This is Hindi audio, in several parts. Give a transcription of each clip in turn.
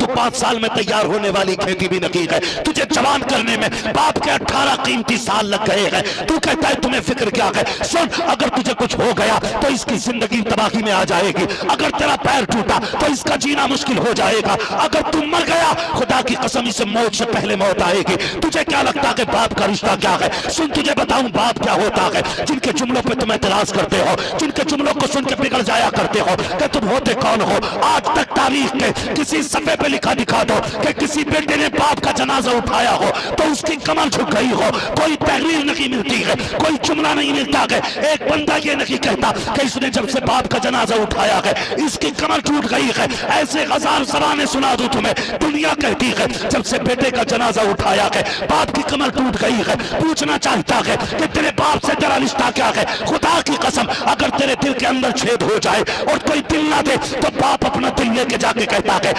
तू 5 साल में तैयार होने वाली खेती भी नहीं है, तुझे जवान करने में बाप के 18 कीमती साल लग गए हैं, तू कहता है तुम्हें फिक्र क्या है। सुन, अगर तुझे कुछ हो गया तो इसकी जिंदगी तबाही में आ जाएगी, अगर तेरा पैर टूटा तो इसका जीना मुश्किल हो जाएगा, अगर तू मर गया खुदा की कसम इसे मौत से पहले मौत आएगी। तुझे क्या लगता है बाप का रिश्ता क्या है? सुन, तुझे बताऊं बाप क्या होता है। जिनके जुमलों पे तुम एतराज करते हो, जिनके जुमलों को सुन के बिगड़ जाया करते हो कि तुम होते कौन हो। आज तक तारीख के किसी सफे पे लिखा दिखा दो कि किसी बेटे ने बाप का जनाजा उठाया हो तो उसकी कमर झुक गई हो। कोई तहरीर नहीं मिलती है, कोई जुमला नहीं मिलता है, एक बंदा ये नहीं कहता कि इसने जब से बाप का जनाजा उठाया है इसकी कमर टूट गई है। ऐसे हजार ज़बानें सुना दूं तुम्हें। दुनिया कहती है जब से बेटे का जनाजा उठाया है बाप की कमर टूट गई है। पूछना चाहता है कि तेरे बाप से तेरा रिश्ता क्या है। खुदा की कसम अगर तेरे दिल के अंदर छेद हो जाए और कोई दिल ना दे तो बाप अपना दिल लेके जाके कहता है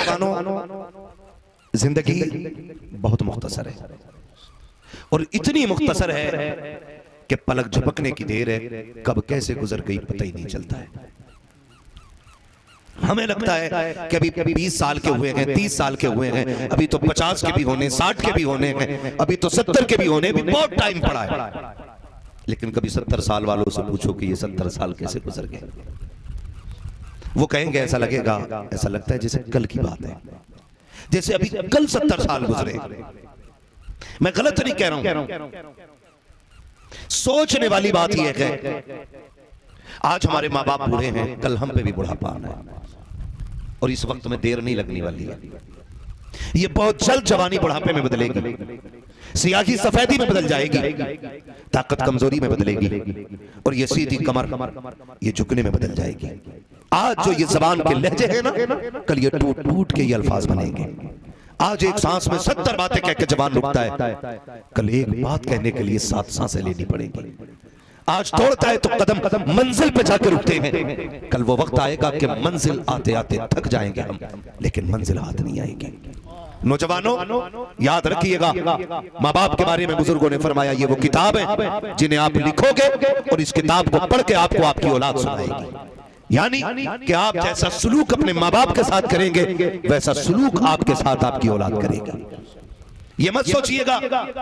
जिंदगी बहुत मुख्तसर है, और इतनी मुख्तसर है कि पलक झपकने की देर है, कब कैसे गुजर गई पता ही नहीं चलता है। हमें लगता है कि अभी 20 साल के हुए हैं, 30 साल के हुए हैं, अभी तो 50 के भी होने, 60 के भी होने हैं, अभी तो 70 के भी होने, अभी बहुत टाइम पड़ा है। लेकिन कभी 70 साल वालों से पूछो कि ये 70 साल कैसे गुजर गए, वो कहेंगे ऐसा लगेगा, ऐसा लगता है जैसे कल की बात है, जैसे अभी कल 70 साल गुजरे। मैं गलत नहीं कह रहा हूं, सोचने वाली बात यह है आज हमारे माँ बाप बूढ़े हैं, कल हम पे भी बुढ़ापा आना है, और इस वक्त में देर नहीं लगने वाली है। ये बहुत जल्द जवानी बुढ़ापे में बदलेगी, सियाही सफेदी में बदल जाएगी, ताकत कमजोरी में बदलेगी, और ये सीधी कमर ये झुकने में बदल जाएगी। आज जो ये जबान के लहजे हैं ना, कल ये टूट टूट के ये अल्फाज बनेंगे। आज एक सांस में 70 बातें कह के जबान रुकता है, कल एक बात कहने के लिए 7 सांसें लेनी पड़ेगी। आज दौड़ता है तो कदम कदम मंजिल पे जाकर रुकते हैं, कल वो वक्त आएगा कि मंजिल आते आते थक जाएंगे हम, लेकिन मंजिल हाथ नहीं आएगी। नौजवानों याद रखिएगा, माँ बाप के बारे में बुजुर्गों ने फरमाया ये वो किताब है जिन्हें आप लिखोगे और इस किताब को पढ़ के आपको आपकी औलाद सुनाएगी। यानी कि आप जैसा सलूक अपने माँ बाप के साथ करेंगे वैसा सलूक आपके साथ आपकी औलाद करेगी। ये मत सोचिएगा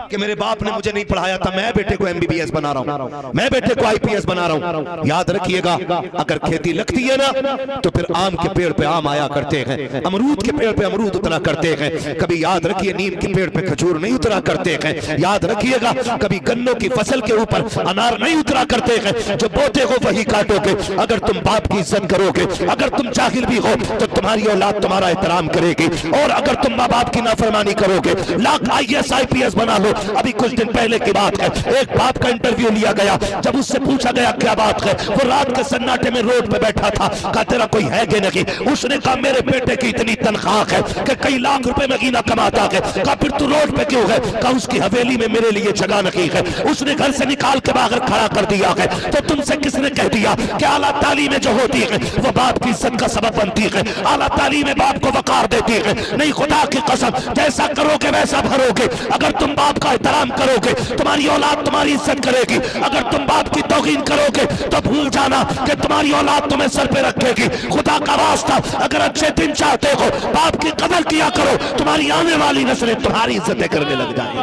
कि मेरे बाप ने मुझे नहीं पढ़ाया था, मैं बेटे को MBBS बना रहा हूं, मैं बेटे को IPS बना रहा हूं। याद रखिएगा, अगर खेती लगती है ना तो फिर आम के पेड़ पे आम आया करते हैं, अमरूद के पेड़ पे अमरूद उतरा करते हैं। कभी याद रखिए नीम के पेड़ पे खजूर नहीं उतरा करते हैं। याद रखिएगा, कभी गन्नों की फसल के ऊपर अनार नहीं उतरा करते हैं। जो बोते हो वही काटोगे। अगर तुम बाप की इज्जत करोगे, अगर तुम जाहिल भी हो तो तुम्हारी औलाद तुम्हारा एहतराम करेगी, और अगर तुम माँ बाप की नाफरमानी करोगे लाख IAS IPS बना लो। अभी कुछ दिन पहले की बात है, एक बाप का इंटरव्यू लिया गया, जब उससे पूछा गया क्या बात है, वो रात के सन्नाटे में रोड पे बैठा था, कहा तेरा कोई है कि नहीं। उसने कहा मेरे बेटे की इतनी तनख्वाह है कि कई लाख रुपए महीना कमाता है। कहा फिर तू रोड पे क्यों है? कहा उसकी हवेली में मेरे लिए जगह नहीं है, उसने घर से निकाल के बाहर खड़ा कर दिया है। तो तुमसे किसने कह दिया कि आला तालीमें जो होती है वो बाप की इज्जत का सबब बनती है, आला तालीमें बाप को वकार देती है? नहीं, खुदा की कसम, जैसा करोगे वैसा भरोगे। अगर तुम बाप का एहतराम करोगे तुम्हारी औलाद तुम्हारी इज्जत करेगी, अगर तुम बाप की तौहीन करोगे तो भूल जाना कि तुम्हारी औलाद तुम्हें सर पे रखेगी। खुदा का वास्ता, अगर अच्छे दिन चाहते हो बाप की कदर किया करो, तुम्हारी आने वाली नस्लें तुम्हारी इज्जतें करने लग जाएंगी।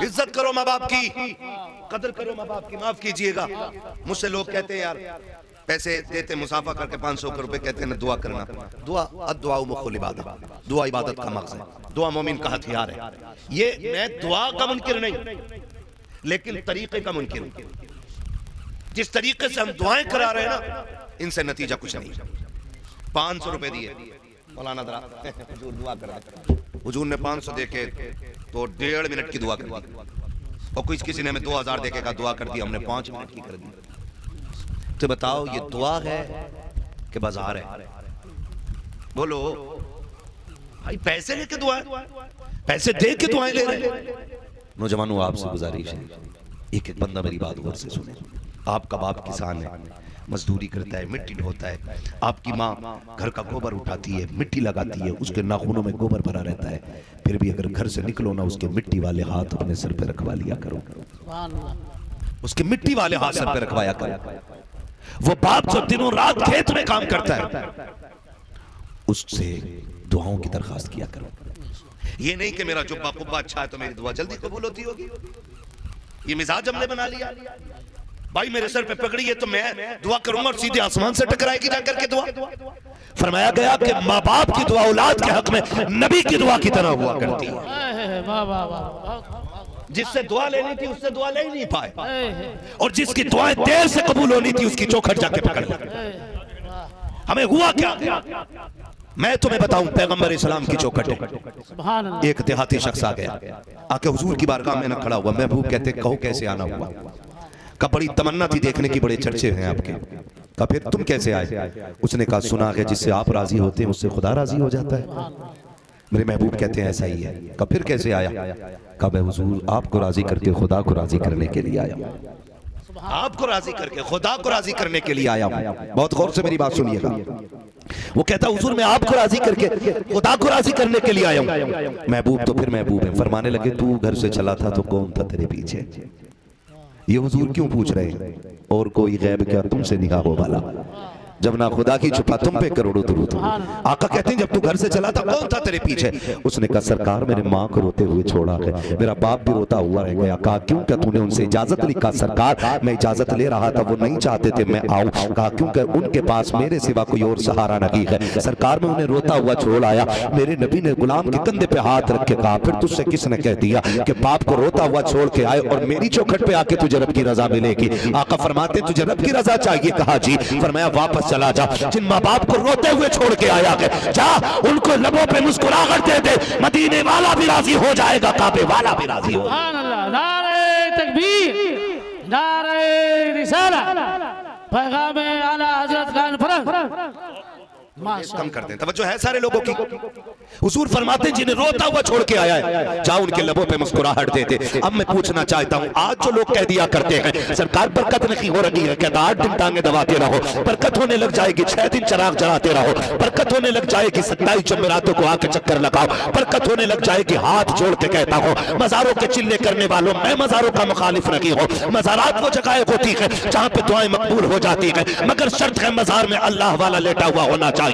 इज्जत करो माँ बाप की, कदर करो माँ बाप की। माफ कीजिएगा, मुझसे लोग कहते हैं यार पैसे देते मुसाफा करके 500 रुपए, कहते हैं दुआ करना। दुआ अद्दुआ मुख्कुल इबादत, दुआ इबादत का मकसद, दुआ मोमिन का हथियार है। ये मैं दुआ का मुनकिर नहीं, लेकिन तरीके का मुनकिर हूं। जिस तरीके से हम दुआएं करा रहे हैं ना, इनसे नतीजा कुछ नहीं। 500 रुपए दिए, मौलाना हुजूर दुआ करा, हुजूर ने 500 देके तो 1.5 मिनट की दुआ कर दी, और किसी ने हमें 2000 देके का दुआ कर दी, हमने 5 मिनट की कर दी। तो बताओ ये दुआ है कि बाजार है? बोलो भाई, पैसे लेके दुआ, पैसे दे के दुआएं ले रहे हैं। नौजवानों आपसे गुजारिश है, एक एक बंदा मेरी बात गौर से सुने। आपका बाप किसान है, मजदूरी करता है, मिट्टी ढोता है, आपकी माँ घर का गोबर उठाती है, मिट्टी लगाती है, उसके नाखूनों में गोबर भरा रहता है, फिर भी अगर घर से निकलो ना उसके मिट्टी वाले हाथ अपने सर पे रखवा लिया करो, उसके मिट्टी वाले हाथ सर पे रखवाया करो। वो बाप जो दिनों रात खेत में काम करता है, उससे दुआओं की दरखास्त किया करो। ये नहीं कि मेरा जुब्बा कुब्बा अच्छा है तो मेरी दुआ जल्दी कबूल होती होगी। ये मिजाज हमने बना लिया। भाई मेरे सर पे पकड़ी है तो मैं दुआ करूंगा और सीधे आसमान से टकराएगी जाकर के दुआ। फरमाया गया कि माँ बाप की दुआ औलाद के हक में नबी की दुआ की तरह हुआ करती है। जिससे दुआ लेनी थी उससे दुआ ले ही नहीं पाए, और जिसकी दुआएं देर से कबूल होनी थी उसकी चौखट जाके पकड़ ली। हमें हुआ क्या? मैं तुम्हें बताऊं, पैगंबर इस्लाम की चौखट है। एक देहाती शख्स आ गया, आके हुजूर की बारगाह में न खड़ा हुआ। महबूब कहते कहो कैसे आना हुआ? का बड़ी तमन्ना थी देखने की, बड़े चर्चे हैं आपके। का फिर तुम कैसे आए? उसने कहा सुना है जिससे आप राजी होते हैं उससे खुदा राजी हो जाता है। मेरे महबूब कहते हैं ऐसा ही है। का फिर कैसे आया? का मैं हुजूर आपको राजी करके खुदा को राजी करने के लिए आया हूं। आपको राजी करके खुदा को राजी करने के लिए आया हूं। बहुत गौर से मेरी बात सुनिएगा। वो कहता हुजूर मैं आपको राजी करके खुदा को राजी करने के लिए आया हूं। महबूब तो फिर महबूब है। फरमाने लगे तू घर से चला था तो कौन था तेरे पीछे? ये हुजूर क्यों पूछ रहे हैं? और कोई गैब क्या तुमसे निगाह हो वाला? जब ना खुदा की छुपा तुम पे करोड़ों दुरूद। आका कहते हैं जब तू घर से चला था कौन था तेरे पीछे? उसने कहा सरकार मेरे माँ को रोते हुए छोड़ा है, मेरा बाप भी रोता हुआ रह गया। कहा क्यों? क्या तूने उनसे इजाजत ली? कहा सरकार मैं इजाजत ले रहा था, वो नहीं चाहते थे मैं आऊं। कहा क्योंकि उनके पास मेरे सिवा कोई और सहारा नहीं है। सरकार में उन्हें रोता हुआ छोड़ आया। मेरे नबी ने गुलाम के कंधे पे हाथ रख के कहा फिर तुझसे किसने कह दिया कि बाप को रोता हुआ छोड़ के आए और मेरी चौखट पे आके तुझे रब की रजा मिलेगी? आका फरमाते तुझे रब की रजा चाहिए? कहा जी। फरमाया वापस चला जा, जिन माँ बाप को रोते हुए छोड़ के आया है जा उनको लबों पे मुस्कुराहट दे दे, मदीने वाला भी राजी हो जाएगा, काबे वाला भी राजी हो। नारे तकबीर, नारे रिसालत, पैगाम आला हजरत कॉन्फ्रेंस। कम कर दें, तवज्जो है सारे लोगों की। हुजूर फरमाते जिन्हें रोता हुआ छोड़ के आया है जा उनके लबों पे मुस्कुराहट दे दे। अब मैं पूछना चाहता हूँ, आज जो लोग कह दिया करते हैं सरकार बरकत नहीं हो रही है, कहता 8 दिन टांगे दबाते रहो बरकत होने लग जाएगी, 6 दिन चराग जलाते रहो बरकत होने लग जाएगी, 27 जमेरातों को आके चक्कर लगाओ बरकत होने लग जाएगी। हाथ जोड़ के कहता हूँ मजारों के चिल्ले करने वालों, मैं मजारों का मुखालिफ नहीं हूँ। मजारात वो जगह होती है जहाँ पे दुआएं मकबूल हो जाती है, मगर शर्त है मजार में अल्लाह वाला लेटा हुआ होना चाहिए।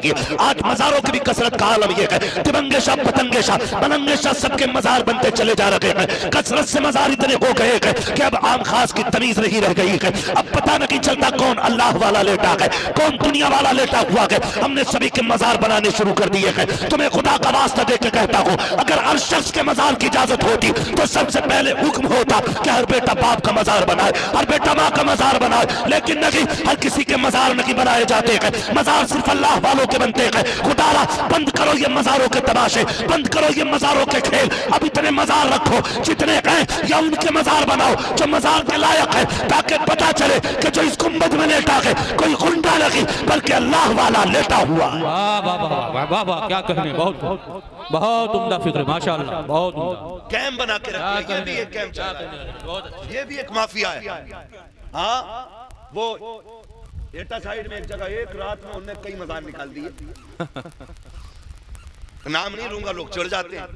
आज मजारों की भी कसरत का आलम यह है, तिरंगे शाह पतंगे शाह बनंगे शाह सबके मजार बनते चले जा रहे हैं। कसरत से मजार इतने हो गए हैं कि अब आम खास की तमीज नहीं रह गई है। अब पता नहीं चलता कौन अल्लाह वाला लेटा है कौन दुनिया वाला लेटा हुआ है। हमने सभी के मजार बनाने शुरू कर दिए हैं। तुम्हें खुदा का वास्ता देकर कहता हूँ अगर हर शख्स के मजार की इजाजत होती तो सबसे पहले हुक्म होता कि हर बेटा बाप का मजार बनाए, हर बेटा माँ का मजार बनाए, लेकिन नहीं, हर किसी के मजार नहीं बनाए जाते हैं। मजार सिर्फ अल्लाह वालों के बनते हैं। खुदारा बंद करो ये मजारों के तमाशे, बंद करो ये मजारों के खेल। अब इतने मजार रखो जितने हैं या उनके मजार बनाओ जो मजार के लायक है, ताकि पता चले कि जो इस गुंबद में लेटा है कोई गुंडा नहीं बल्कि अल्लाह वाला लेटा हुआ है। वाह वाह वाह वाह वाह, क्या कहने, बहुत बहुत उम्दा फिक्र, माशाअल्लाह, बहुत उम्दा। कैंप बना के रखा, ये भी एक कैंप चल रहा है, ये भी एक माफिया है। हाँ वो एटा साइड में एक जगह एक रात में उन्होंने कई मजार निकाल दिए। नाम नहीं लूंगा, लोग चढ़ जाते हैं।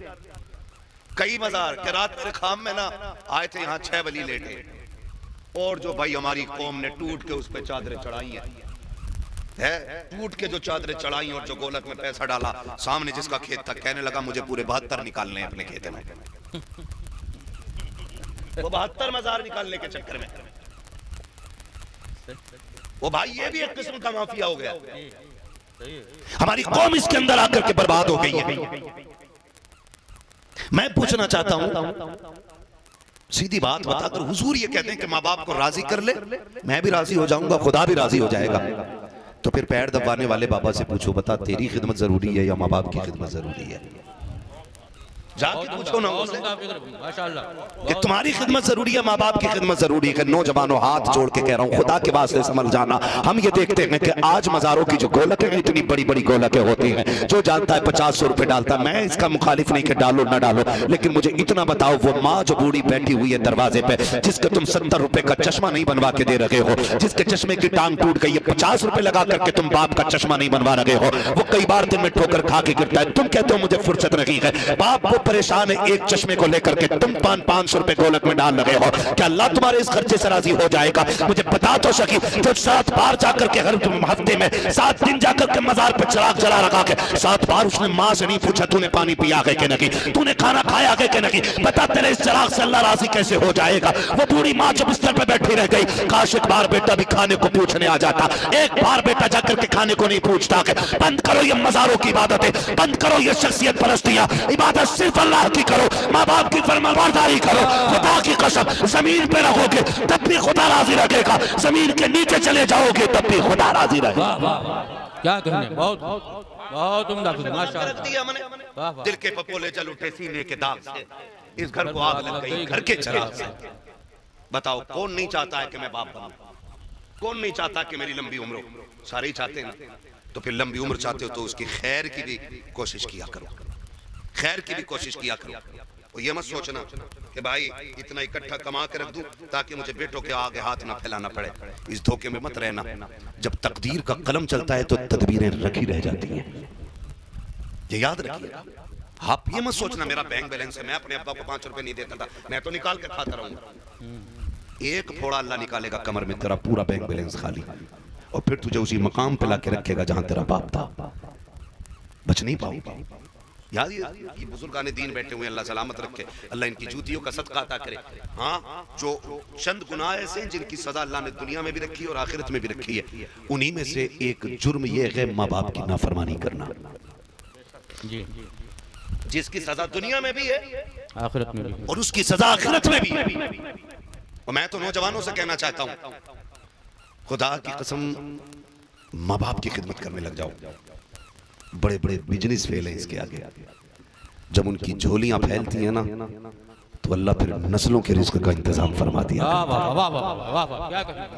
कई मजार के रात मेरे खाम में ना आए थे, यहाँ 6 वली लेटे और जो भाई हमारी कौम ने टूट के उस पे चादरें चढ़ाई है, टूट के जो चादरें चढ़ाई और जो गोलक में पैसा डाला, सामने जिसका खेत था कहने लगा मुझे पूरे 72 निकालने हैं अपने खेत में। वो 72 मजार निकालने के चक्कर में वो भाई ये भी एक किस्म का माफिया हो गया। हमारी कौम इसके अंदर आकर के बर्बाद हो गई है। मैं पूछना चाहता हूं सीधी बात बताकर, हुजूर ये कहते हैं कि माँ बाप को राजी कर ले, मैं भी राजी हो जाऊंगा, खुदा भी राजी हो जाएगा। तो फिर पैर दबाने वाले बाबा से पूछो बता तेरी खिदमत जरूरी है या माँ बाप की खिदमत जरूरी है? जाके पूछो ना उससे कि तुम्हारी खिदमत जरूरी है, माँ बाप की खिदमत जरूरी है। नौजवानों हाथ जोड़ के कह रहा हूँ खुदा के वास्ते समझ जाना। हम ये देखते हैं कि आज मजारों की जो गोलकें हैं इतनी बड़ी बड़ी गोलकें होती हैं, जो जानता है 50-100 रुपए डालता है। मैं इसका मुखालिफ नहीं कि डालो ना डालो, लेकिन मुझे इतना बताओ वो माँ जो बूढ़ी बैठी हुई है दरवाजे पे, जिसके तुम 70 रुपए का चश्मा नहीं बनवा के दे रहे हो, जिसके चश्मे की टांग टूट गई है, 50 रुपए लगा करके तुम बाप का चश्मा नहीं बनवा रहे हो, वो कई बार दिन में ठोकर खा के गिरता है, तुम कहते हो मुझे फुर्सत नहीं है। बाप वो परेशान है एक चश्मे को लेकर के, तुम 500 रुपए गोलक में डाल रहे हो, क्या अल्लाह तुम्हारे इस खर्चे से राजी हो जाएगा? मुझे बता तो सकी, जो 7 बार जाकर के हर हफ्ते में 7 दिन जाकर के मजार पे चिराग जला रखा के 7 बार उसने माँ से नहीं पूछा तूने पानी पिया है कि नहीं, तूने खाना खाया है कि नहीं, बता तेरे इस चिराग से अल्लाह राजी कैसे हो जाएगा? वो बूढ़ी माँ जब बिस्तर पे बैठी रह गई, काश एक बार बेटा भी खाने को पूछने आ जाता, एक बार बेटा जाकर के खाने को नहीं पूछता कि बंद करो ये मजारों की इबादतें, बंद करो ये शख्सियत परस्तियां, इबादत सिर्फ अल्लाह की करो, माँ बाप की फरमाबरदारी करो। खुदा की कसम जमीन पे रहोगे तब भी खुदा राजी रखेगा, जमीन के नीचे चले जाओगे तब भी खुदा राजी रहेगा। क्या कहने, बहुत बहुत उम्दा फिक्र, माशाअल्लाह। दिल के पपोले जल उठे सीने के दाग से, इस घर को आग लग गई घर के चिराग से। बताओ कौन नहीं चाहता है कि मैं बाप बनूं? कौन नहीं चाहता कि मेरी लंबी उम्र हो? सारे ही चाहते हैं ना। तो फिर लंबी उम्र चाहते हो तो उसकी खैर की भी कोशिश किया करो, खैर की भी कोशिश किया करो। और ये मत सोचना कि भाई इतना इकट्ठा कमा के रख दूं ताकि मुझे बेटों के आगे हाथ ना फैलाना पड़े, इस धोखे में मत रहना। जब तकदीर का कलम चलता है तो तदबीरें रखी रह जाती हैं, ये याद रखिए। आप ये मत सोचना मेरा बैंक बैलेंस है, मैं अपने अब्बा को 5 रुपए नहीं देता था, मैं तो निकाल के खाता रहूंगा। एक फोड़ा अल्लाह निकालेगा कमर में, तेरा पूरा बैंक बैलेंस खाली, और फिर तुझे उसी मकाम पे लाके रखेगा जहां तेरा बाप था। बच नहीं पाओगे। याद ये बुजुर्गाने दीन बैठे हुए, अल्लाह सलामत रखे, अल्लाह इनकी जूतियों का सदका अता करे। हाँ, जो चंद गुनाह ऐसे हैं जिनकी सजा अल्लाह ने दुनिया में भी रखी है और आखिरत में भी रखी है, उन्हीं में से एक जुर्म ये है माँ बाप की नाफरमानी करना, जिसकी सजा दुनिया में भी है आखिरत में भी, और उसकी सजा आखिरत में भी है। और मैं तो नौजवानों से कहना चाहता हूं, खुदा की कसम माँ बाप की खिदमत करने लग जाओ। बड़े बड़े बिजनेस फेल हैं इसके आगे। जब उनकी झोलियां फैलती हैं ना तो अल्लाह फिर नस्लों के रिज्क का इंतजाम फरमा दिया।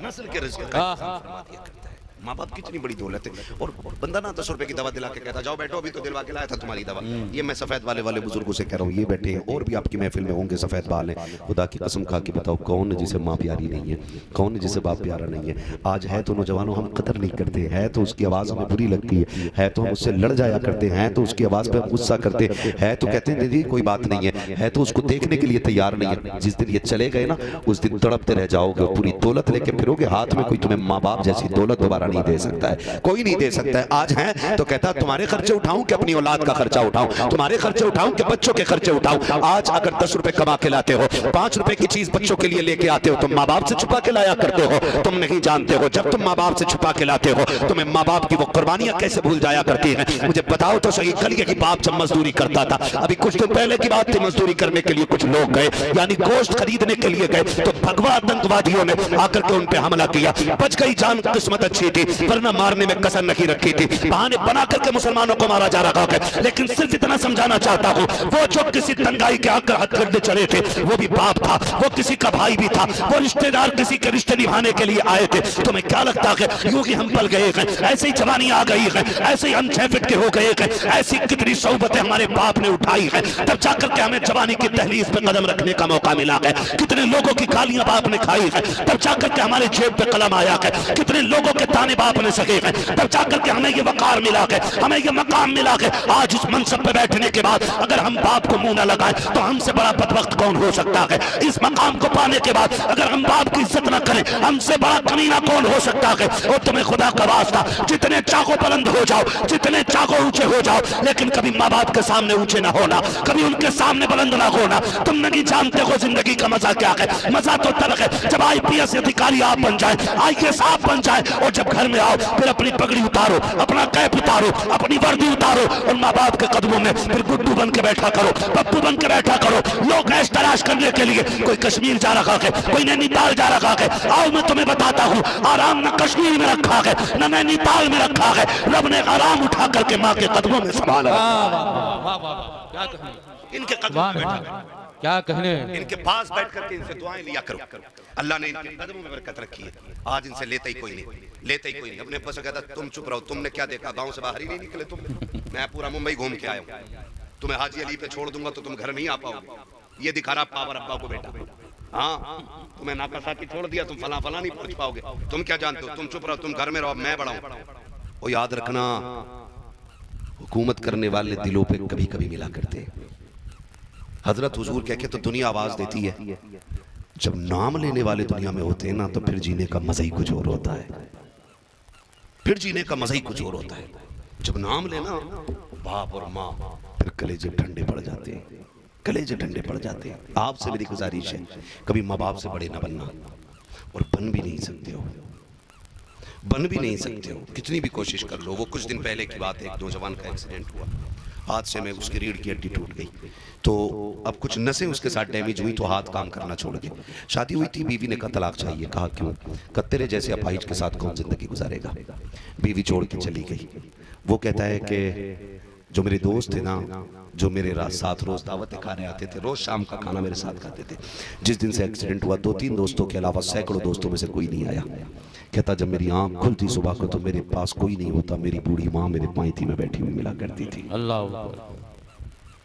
नस्ल के रिज्क का इंतजाम फरमा दिया करता है। माँ बाप कितनी बड़ी दौलत है। और बंदा ना 10 रुपए की दवा दिला के कहता जाओ बैठो अभी तो दिलवा के लाया था तुम्हारी दवा। ये मैं सफेद वाले बुजुर्गों से कह रहा हूँ, ये बैठे हैं और भी आपकी महफिल में होंगे सफेद बाल हैं। खुदा की कसम खा के बताओ कौन जिसे माँ प्यारी नहीं है, कौन जिसे बाप प्यारा नहीं है। आज है तो नौजवानों हम कदर नहीं करते, है तो उसकी आवाज़ हमें बुरी लगती है तो हम उससे लड़ जाया करते हैं, तो उसकी आवाज़ पर गुस्सा करते हैं, तो कहते हैं जी कोई बात नहीं है तो उसको देखने के लिए तैयार नहीं है। जिस दिन ये चले गए ना उस दिन तड़पते रह जाओगे, पूरी दौलत लेके फिरोगे, हाथ में कोई तुम्हें माँ बाप जैसी दौलत दोबारा नहीं दे सकता है, कोई नहीं दे सकता है। आज है तो कहता तुम्हारे खर्चे उठाऊं कि अपनी औलाद का खर्चा उठाऊं, तुम्हारे खर्चे उठाऊं कि बच्चों के खर्चे उठाऊं। आज अगर 10 रुपए कमा के लाते हो, 5 रुपए की चीज बच्चों के लिए लेके आते हो, तुम माँ बाप से छुपा के लाया करते हो, तुम नहीं जानते हो। जब तुम माँ बाप से छुपा के लाते हो तुम्हें माँ बाप की वो कुर्बानियां कैसे भूल जाया करती हैं। मुझे बताओ तो सही, कल ये बाप जब मजदूरी करता था, अभी कुछ दिन पहले की बात थी, मजदूरी करने के लिए कुछ लोग गए, यानी गोश्त खरीदने के लिए गए, तो भगवा आतंकवादियों ने आकर के उन पे हमला किया। बच गई जान, किस्मत अच्छी थी, वरना मारने में कसर नहीं रखी थी। बहाने बना करके मुसलमानों को मारा जा रहा है। लेकिन सिर्फ इतना समझाना चाहता हूँ, वो जो किसी तंगाई के आकर हथकंडे चले थे वो भी बाप था, वो किसी का भाई भी था, वो रिश्तेदार किसी के रिश्ते निभाने के लिए आए थे। तुम्हें क्या लगता है यूं ही हम पल गए हैं, ऐसे ही जवानी आ गई है, ऐसे ही हम 6 फीट के हो गए हैं, ऐसी कितनी सोबतें हमारे बाप ने उठाई है तब जाकर के हमें जवानी की दहलीज पे कदम रखने का मौका मिला है। कितने लोगों की गालियां बाप ने खाई है तब जाकर के हमारे जेब पे कलम आया है। कितने लोगों के ताने बाप ने सके हैं तब जाकर के हमें ये वकार मिला है, हमें ये मकाम मिला है। आज इस मनसब पे बैठने के बाद अगर हम बाप को मुंह न लगाए तो हमसे बड़ा बदबख्त कौन हो सकता है। इस मकाम को पाने के बाद अगर हम बाप की इज्जत न करें हमसे बड़ा कमीना कौन हो सकता है। और तुम्हें खुदा का वास्ता, जितने चाहो बुलंद हो जाओ, जितने चाहो ऊंचे हो जाओ, लेकिन कभी माँ बाप के सामने ऊंचे ना होना, कभी उनके सामने बुलंद ना होना। तुम नहीं जानते हो जिंदगी का मजा क्या है। मजा तो तब है जब IPS अधिकारी आप बन जाए, IAS आप बन जाए, और जब घर में आओ फिर अपनी पगड़ी उतारो, अपना कैप उतारो, अपनी वर्दी उतारो और माँ बाप के कदमों में फिर गुड्डू बन के बैठा करो, पप्पू बन के बैठा करो। लोग ऐश तलाश करने के लिए कोई कश्मीर जा रखा है, कोई नैनीताल जा रखा है। आओ मैं तुम्हें बताता हूँ, आराम न कश्मीर में रखा है न नैनीताल में रखा है, रब ने आराम उठा करके माँ के कदमों में संभाला। इनके कदमों में बैठा, क्या कहने, इनके पास बैठ करके इनसे दुआएं लिया करो। अल्लाह ने इनके कदमों में बरकत रखी है। आज इनसे लेता ही कोई नहीं, लेता ही कोई नहीं। अपने पास कहता तुम चुप रहो, तुमने क्या देखा, गांव से बाहर ही नहीं निकले तुम। मैं पूरा मुंबई घूम के आया हूँ, तुम्हें हाजी अली पे छोड़ दूंगा तो तुम घर नहीं आ पाओगे। ये दिखा रहा पावर अब्बा को बेटा। हाँ, तुम्हें नाकासाकी छोड़ दिया, तुम फला फला नहीं पहुंच पाओगे। तुम क्या जानते हो, तुम चुप रहो, तुम घर में रहो, मैं बड़ा हूं। और याद रखना, हुकूमत करने वाले दिलों पे कभी कभी मिला करते, हजरत हुजूर कह के तो दुनिया आवाज देती है, जब नाम लेने वाले दुनिया में होते हैं ना तो फिर जीने का मजा ही कुछ और होता है, फिर जीने का मजा ही कुछ और होता है। जब नाम लेना बाप और माँ, फिर कलेजे ठंडे पड़ जाते हैं, कलेजे ठंडे पड़ जाते हैं। आपसे मेरी गुजारिश है, कभी माँ बाप से बड़े ना बनना, और बन भी नहीं सकते हो, बन भी नहीं सकते हो, कितनी भी कोशिश कर लो। वो कुछ दिन पहले की बात है, एक नौजवान का एक्सीडेंट हुआ, हादसे में उसकी रीढ़ की हड्डी टूट गई, तो अब कुछ नसें उसके साथ डैमेज हुई तो हाथ काम करना छोड़ गए। शादी हुई थी, बीवी ने कहा तलाक चाहिए। कहा क्यों? कहा तेरे जैसे अपाहिज के साथ कौन जिंदगी गुजारेगा। बीवी छोड़ के चली गई। वो कहता है कि जो मेरे दोस्त थे ना, जो मेरे साथ रोज दावतें खाने आते थे, रोज शाम का खाना मेरे साथ खाते थे, जिस दिन से एक्सीडेंट हुआ 2-3 दोस्तों के अलावा सैकड़ों दोस्तों में से कोई नहीं आया। कहता जब मेरी आंख खुलती सुबह को तो मेरे पास कोई नहीं होता, मेरी बूढ़ी माँ मेरे पायथी में बैठी हुई मिला करती थी। अल्लाह,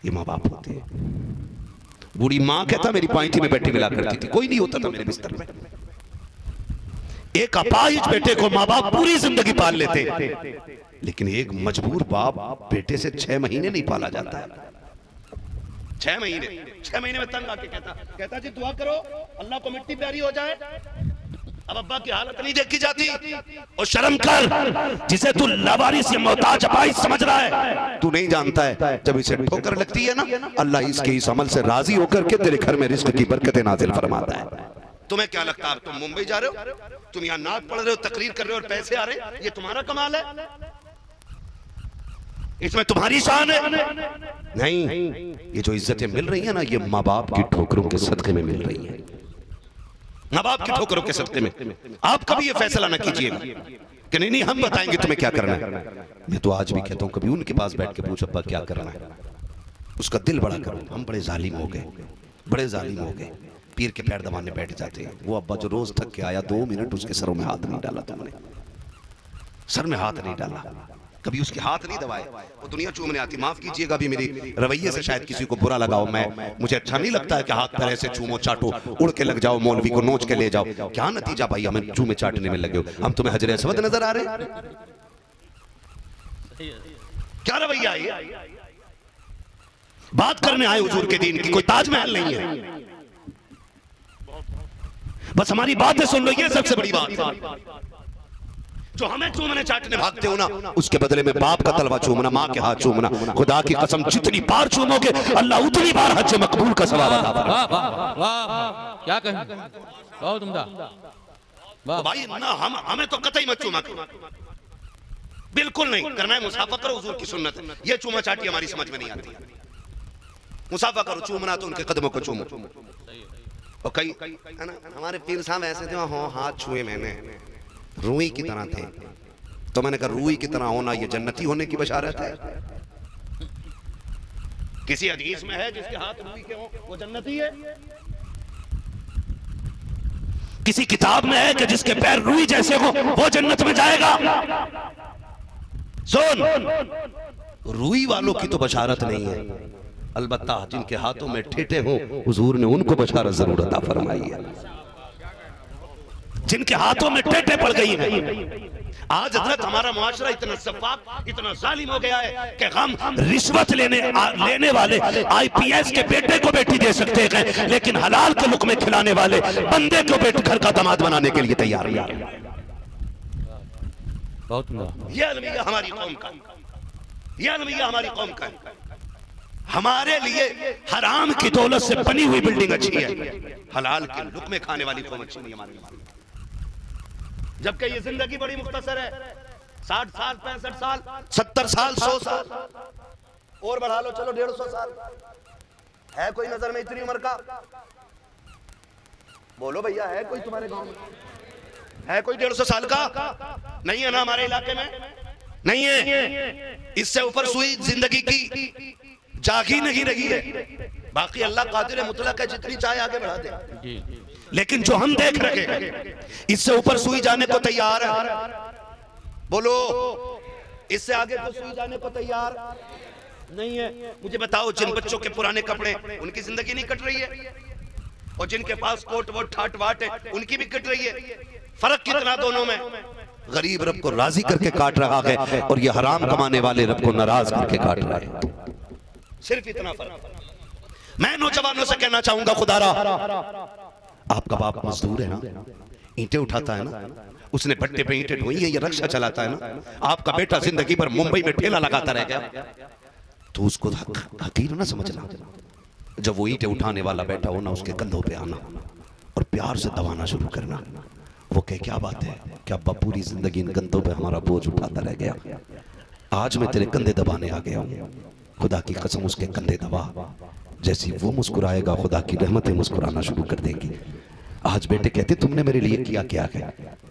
ये माँ बाप होते हैं। बूढ़ी माँ कहता मेरी पायथी में बैठी मिला करती थी, कोई नहीं होता था मेरे बिस्तर में। एक अपाहिज बेटे को माँ बाप पूरी जिंदगी पाल लेते, लेकिन एक मजबूर बाप बेटे से 6 महीने नहीं पाला जाता है। 6 महीने में तंग आके कहता जी दुआ करो अल्लाह को मिट्टी प्यारी हो जाए। अब अब्बा की हालत नहीं देखी जाती। और शर्म कर, जिसे तू लावारिस या मोहताज अपाहिज समझ रहा है, तू नहीं जानता है जब इसे ठोकर लगती है ना, अल्लाह इसके इस अमल से राजी होकर के तेरे घर में रिस्क की बरकतें नाजिल फरमाता है। तुम्हें क्या लगता है तुम मुंबई जा रहे हो, तुम यहाँ नात पढ़ रहे हो, तकरीर कर रहे हो और पैसे आ रहे, ये तुम्हारा कमाल है, इसमें तुम्हारी शान है? नहीं, ये जो इज्जतें मिल रही है ना, ये माँ बाप की ठोकरों के सदके में मिल रही है, माँ बाप की ठोकरों के सदके में। आप कभी ये फैसला ना कीजिएगा कि नहीं हम बताएंगे तुम्हें क्या करना है। मैं तो आज भी कहता हूँ कभी उनके पास बैठ के पूछ अब्बा क्या करना है, उसका दिल बड़ा करो। हम बड़े जालिम हो गए, बड़े जालिम हो गए, पीर के पैर दबाने बैठ जाते हैं। वो अब्बा जो रोज थक के आया 2 मिनट उसके सरों में हाथ नहीं डाला, तुमने सर में हाथ नहीं डाला, कभी उसके हाथ नहीं दबाए, वो दुनिया चूमने आती। माफ कीजिएगा भी मेरी रवैये से शायद किसी को बुरा लगाओ, मुझे अच्छा नहीं लगता है कि हाथ पैर ऐसे चूमो चाटो, उड़ के लग जाओ, मौलवी को नोच के ले जाओ। क्या नतीजा भाई, हमें चूमे चाटने में लगे हो, हम तुम्हें हजरे अस्वद नजर आ रहे हैं? क्या रवैया है? बात करने आए हुजूर के दीन की, कोई ताजमहल नहीं है, बस हमारी बातें सुन लो, ये सबसे बड़ी बात। जो हमें चूमने चाटने भागते हो ना, उसके बदले में बाप का तलवा चूमना, माँ के हाथ चूमना, खुदा की कसम जितनी बार चूमोगे अल्लाह उतनी बार हज मकबूल का सवाब अता फरमाएगा। वाह वाह वाह, क्या कहें, बहुत उम्दा। तो भाई ना हमें तो कतई मत चूमा, बिल्कुल नहीं करना है। मुसाफा करो, हुजूर की सुन्नत है। ये चूमा चाटी हमारी समझ में नहीं आती। मुसाफा करो, चूमना तो उनके कदमों को चूमो। और कई है ना, हमारे पीर साहब ऐसे थे, हाथ छुए मैंने, रूई की तरह थे, तो मैंने कहा रूई की तरह होना ये जन्नती होने की बशारत है? किसी हदीस में है जिसके हाथ रूई के हो वो जन्नती है? किसी किताब में है कि जिसके पैर रूई जैसे हो वो जन्नत में जाएगा? सुन, रूई वालों की तो बशारत नहीं है, अलबत्ता जिनके हाथों में ठेठे हो हुजूर ने उनको बशारत जरूर अता फरमाई है। जिनके हाथों में टेटे पड़ गई हैं। आज हजरत हमारा मुआशरा इतना सफाक, इतना जालिम हो गया है कि हम रिश्वत लेने वाले आईपीएस के बेटे को बेटी दे सकते हैं, लेकिन हलाल के लुक़मे खिलाने वाले बंदे को बेटे घर का दामाद बनाने के लिए तैयार नहीं है। बहुत यह अलमिया हमारी कौम का, यह अलमिया हमारी कौम का। हमारे लिए हराम की दौलत से बनी हुई बिल्डिंग अच्छी है, हलाल के लुक़मे खाने वाली कौम अच्छी नहीं हमारे लिए। जबकि ये जिंदगी बड़ी मुख्तसर है, 60 साल 65 साल 70 साल 100 साल और बढ़ा लो, चलो 150 साल है। कोई नजर में इतनी उम्र का? बोलो भैया, है कोई तुम्हारे गांव में? है कोई 150 साल का? नहीं है ना, हमारे इलाके में नहीं है। इससे ऊपर सुई जिंदगी की जागी नहीं रही है। बाकी अल्लाह कादिर मुतलक है, जितनी चाहे आगे बढ़ा दे। लेकिन जो हम देख रहे हैं इससे ऊपर सुई जाने को तैयार है। बोलो, इससे आगे तो सुई जाने को तैयार नहीं है। मुझे बताओ, जिन बच्चों के पुराने कपड़े, उनकी जिंदगी नहीं कट रही है? और जिनके पास कोट वोट ठाट वाट है, उनकी भी कट रही है। फर्क कितना दोनों में? गरीब रब को राजी करके काट रहा है और ये हराम कमाने वाले रब को नाराज करके काट रहा है। सिर्फ इतना फर्क। मैं नौजवानों से कहना चाहूंगा, खुदारा आपका बाप मजदूर है ना, ईंटें उठाता है ना, उसने भट्टे पे ईंटें ढोई है, ये रक्षा चलाता है ना। आपका बेटा जिंदगी भर मुंबई में ठेला लगाता रह गया, तो उसको हकीर ना समझना। जब वो ईंटें उठाने वाला बैठा हो ना, उसके कंधों पे आना और प्यार से दबाना शुरू करना। वो कहे क्या बात है, क्या अब्बा पूरी जिंदगी इन कंधों पे हमारा बोझ उठाता रह गया, आज मैं तेरे कंधे दबाने आ गया हूँ। खुदा की कसम उसके कंधे दबा, जैसी वो मुस्कुराएगा खुदा की रहमतें मुस्कुराना शुरू कर देंगी। आज बेटे कहते तुमने मेरे लिए किया क्या है,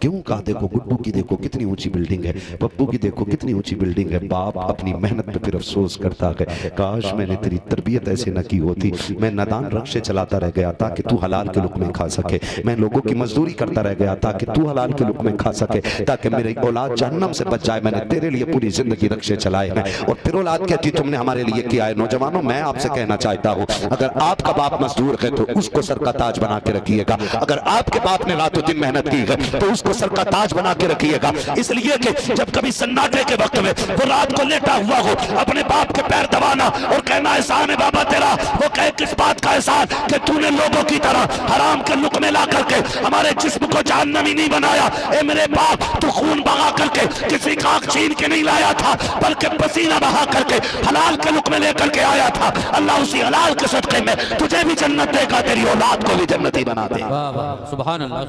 क्यों? कहा देखो गुड्डू की देखो कितनी ऊंची बिल्डिंग है, पप्पू की देखो कितनी ऊंची बिल्डिंग है। बाप अपनी मेहनत पे फिर अफसोस करता है, काश मैंने तेरी तरबियत ऐसे न की होती, मैं नादान रक्शे चलाता रह गया ताकि तू हलाल के लुक़्मे खा सके, मैं लोगों की मजदूरी करता रह गया ताकि तू हलाल के लुक़्मे खा सके, ताकि मेरी औलाद जहन्नम से बच जाए। मैंने तेरे लिए पूरी जिंदगी रक्शे चलाए हैं। और फिर औलाद कहती तुमने हमारे लिए किया है। नौजवानों, मैं आपसे कहना चाहता हूँ, अगर आपका बाप मजदूर है तो उसको सर का ताज बना के रखिएगा। अगर आपके बाप ने रातों दिन मेहनत की है तो उसको सर का ताज बना के रखिएगा। इसलिए कि जब कभी सन्नाटे के वक्त में वो रात को लेटा हुआ हो, अपने बाप के पैर दबाना और कहना एहसान है बाबा तेरा। वो कहे किस बात का एहसान, कि तूने लोगों की तरह हराम के लुक़्मे ला करके हमारे जिस्म को जहन्नमी नहीं बनाया। ए मेरे बाप, तू खून बहा करके किसी का आँख छीन के नहीं लाया था, बल्कि पसीना बहा करके हलाल के लुक़्मे लेकर के आया था। अल्लाह उसी हलाल के सदक़े में तुझे भी जन्नत देगा, तेरी औलाद को भी जन्नती बना दे। सुभान अल्लाह,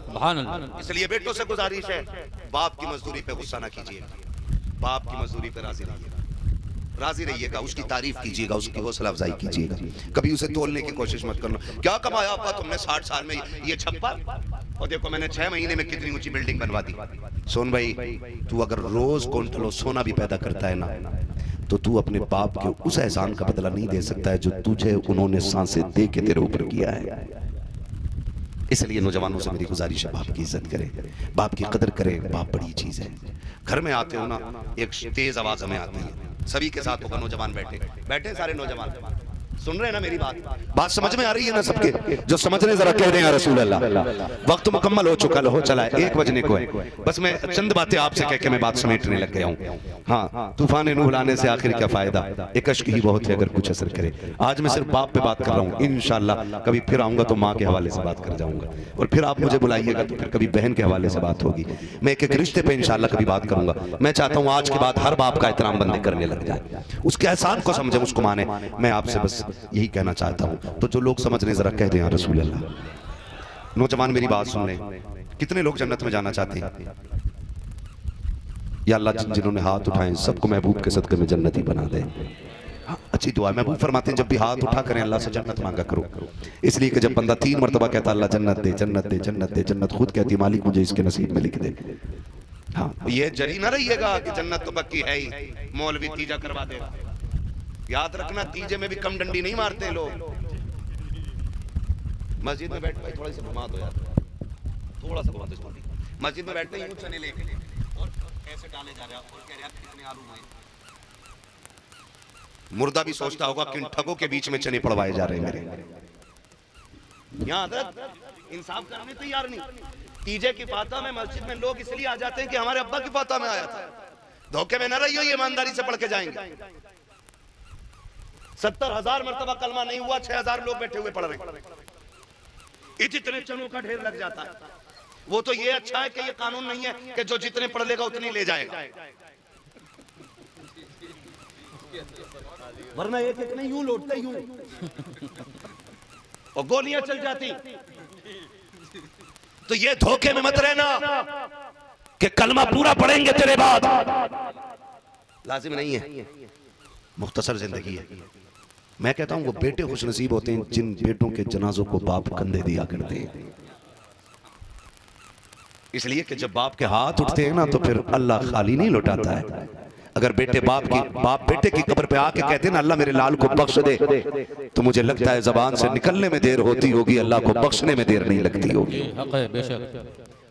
सुभान अल्लाह। इसलिए बेटों से गुजारिश है, बाप की मजदूरी पे गुस्सा ना कीजिए, बाप की मजदूरी पे राजी रहिएगा, उसकी तारीफ कीजिएगा, उसकी हौसला अफजाई कीजिएगा। कभी उसे तोलने की कोशिश मत करना। क्या कमाया अब्बा तुमने 60 साल में, ये छप्पर, और देखो मैंने 6 महीने में कितनी ऊंची बिल्डिंग बनवा दी। सोन भाई, तू अगर रोज क्विंटलों सोना भी पैदा करता है ना, तो तू अपने बाप के उस एहसान का बदला नहीं दे सकता है जो तुझे उन्होंने सांसें दे के तेरे ऊपर किया है। इसलिए नौजवानों से मेरी गुजारिश है, बाप की इज्जत करें, बाप की कदर करें। बाप बड़ी चीज है। घर में आते हो ना, एक तेज आवाज हमें आती है, सभी के साथ होगा, नौजवान बैठे सारे नौजवान सुन रहे हैं ना मेरी बात समझ में आ रही है ना सबके? जो समझ रहे जरा कह दें या रसूल अल्लाह। वक्त मुकम्मल हो चुका हो चला है, 1 बजने को है। बस मैं चंद बातें आपसे कह के मैं बात समेटने लग गया हूँ। हाँ, तूफान नूह लाने से आखिर क्या फायदा, एक अश्क ही बहुत है अगर कुछ असर करे। आज मैं सिर्फ बाप पे बात कर रहा हूँ, इंशाल्लाह कभी फिर आऊंगा तो माँ के हवाले से बात कर जाऊंगा, और फिर आप मुझे बुलाइएगा तो फिर कभी बहन के हवाले से बात होगी। मैं एक रिश्ते पे इंशाल्लाह कभी बात करूंगा। मैं चाहता हूँ आज के बाद हर बाप का एहतराम बंदे करने लग जाए, उसके एहसान को समझे, उसको माने। मैं आपसे बस यही कहना चाहता हूं। तो जो लोग समझ रहे जरा कह दें या रसूल अल्लाह। नौजवान मेरी बात सुन ले, कितने लोग जन्नत में जाना चाहते हैं? या अल्लाह जिन्होंने हाथ उठाए सबको महबूब के सदक़े में जन्नती बना दे। अच्छी दुआ है। महबूब फरमाते हैं जब भी हाथ उठा करें अल्लाह से जन्नत मांगा करो, इसलिए कि जब बंदा 3 मरतबा कहता अल्लाह जन्नत दे जन्नत दे जन्नत दे, जन्नत खुद कहती मालिक मुझे इसके नसीब में लिख दे। हाँ, ये जरी ना रहिएगा कि जन्नत तो पक्की है ही, मौलवी तीजा करवा देगा। याद रखना, तीजे में भी कम डंडी नहीं मारते लोग। मस्जिद में बैठ भाई, थोड़ा सा घुमा दो यार, थोड़ा सा घुमा दो। मस्जिद में बैठते यूं चने लेके और ऐसे डाले जा रहे हैं और कह रहे हैं कितने आलू हुए। मुर्दा भी सोचता होगा किन ठगों के बीच में चने पड़वाए जा रहे हैं मेरे। यहाँ इंसाफ करने तैयार नहीं। तीजे की फाता में मस्जिद में लोग इसलिए आ जाते हैं कि हमारे अब्बा की फाता में आया था। धोखे में न रहियो, ये ईमानदारी से पढ़ के जाएंगे। 70,000 मरतबा कलमा नहीं हुआ, 6,000 लोग बैठे हुए पढ़ रहे, इतने चनों का ढेर लग जाता है। वो तो ये अच्छा है कि ये कानून नहीं है कि जो जितने पढ़ लेगा उतनी ले जाएगा, वरना एक नहीं यूं लौटते यूं और गोलियां चल जाती। तो ये धोखे में मत रहना कि कलमा पूरा पढ़ेंगे तेरे बाद, लाजिम नहीं है, मुख्तसर जिंदगी है। मैं कहता हूं वो बेटे खुश नसीब होते हैं जिन बेटों के जनाजों को बाप कंधे दिया करते हैं। इसलिए कि जब बाप के हाथ उठते हैं ना तो फिर अल्लाह खाली नहीं लौटाता है। अगर बाप बेटे की कब्र पे आके कहते हैं ना अल्लाह मेरे लाल को बख्श दे, तो मुझे लगता है जबान से निकलने में देर होती होगी, अल्लाह को बख्शने में देर नहीं लगती होगी।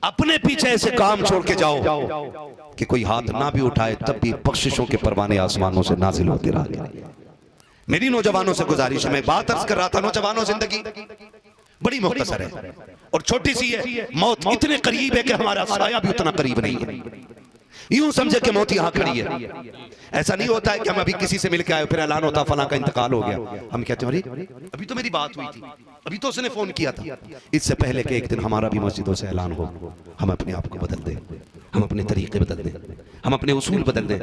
अपने पीछे ऐसे काम छोड़ के जाओ कि कोई हाथ ना भी उठाए तब भी बख्शिशों के परवाने आसमानों से नाजिल होते रहे। मेरी नौजवानों से गुजारिश है, मैं बात अर्ज कर रहा था, नौजवानों जिंदगी बड़ी मुख्तसर है और छोटी सी है। मौत इतने करीब है कि हमारा साया भी उतना करीब नहीं है। यूं समझे कि मौत यहां खड़ी है। ऐसा नहीं होता है कि हम अभी किसी से मिलकर आए फिर ऐलान होता फलां का इंतकाल हो गया, हम कहते हैं अरे अभी तो मेरी बात हुई थी, अभी तो उसने फोन किया था। इससे पहले कि एक दिन हमारा भी मस्जिदों से ऐलान हो, हम अपने आप को बदल दें, हम अपने तरीके बदल दें, हम अपने उसूल बदल दें।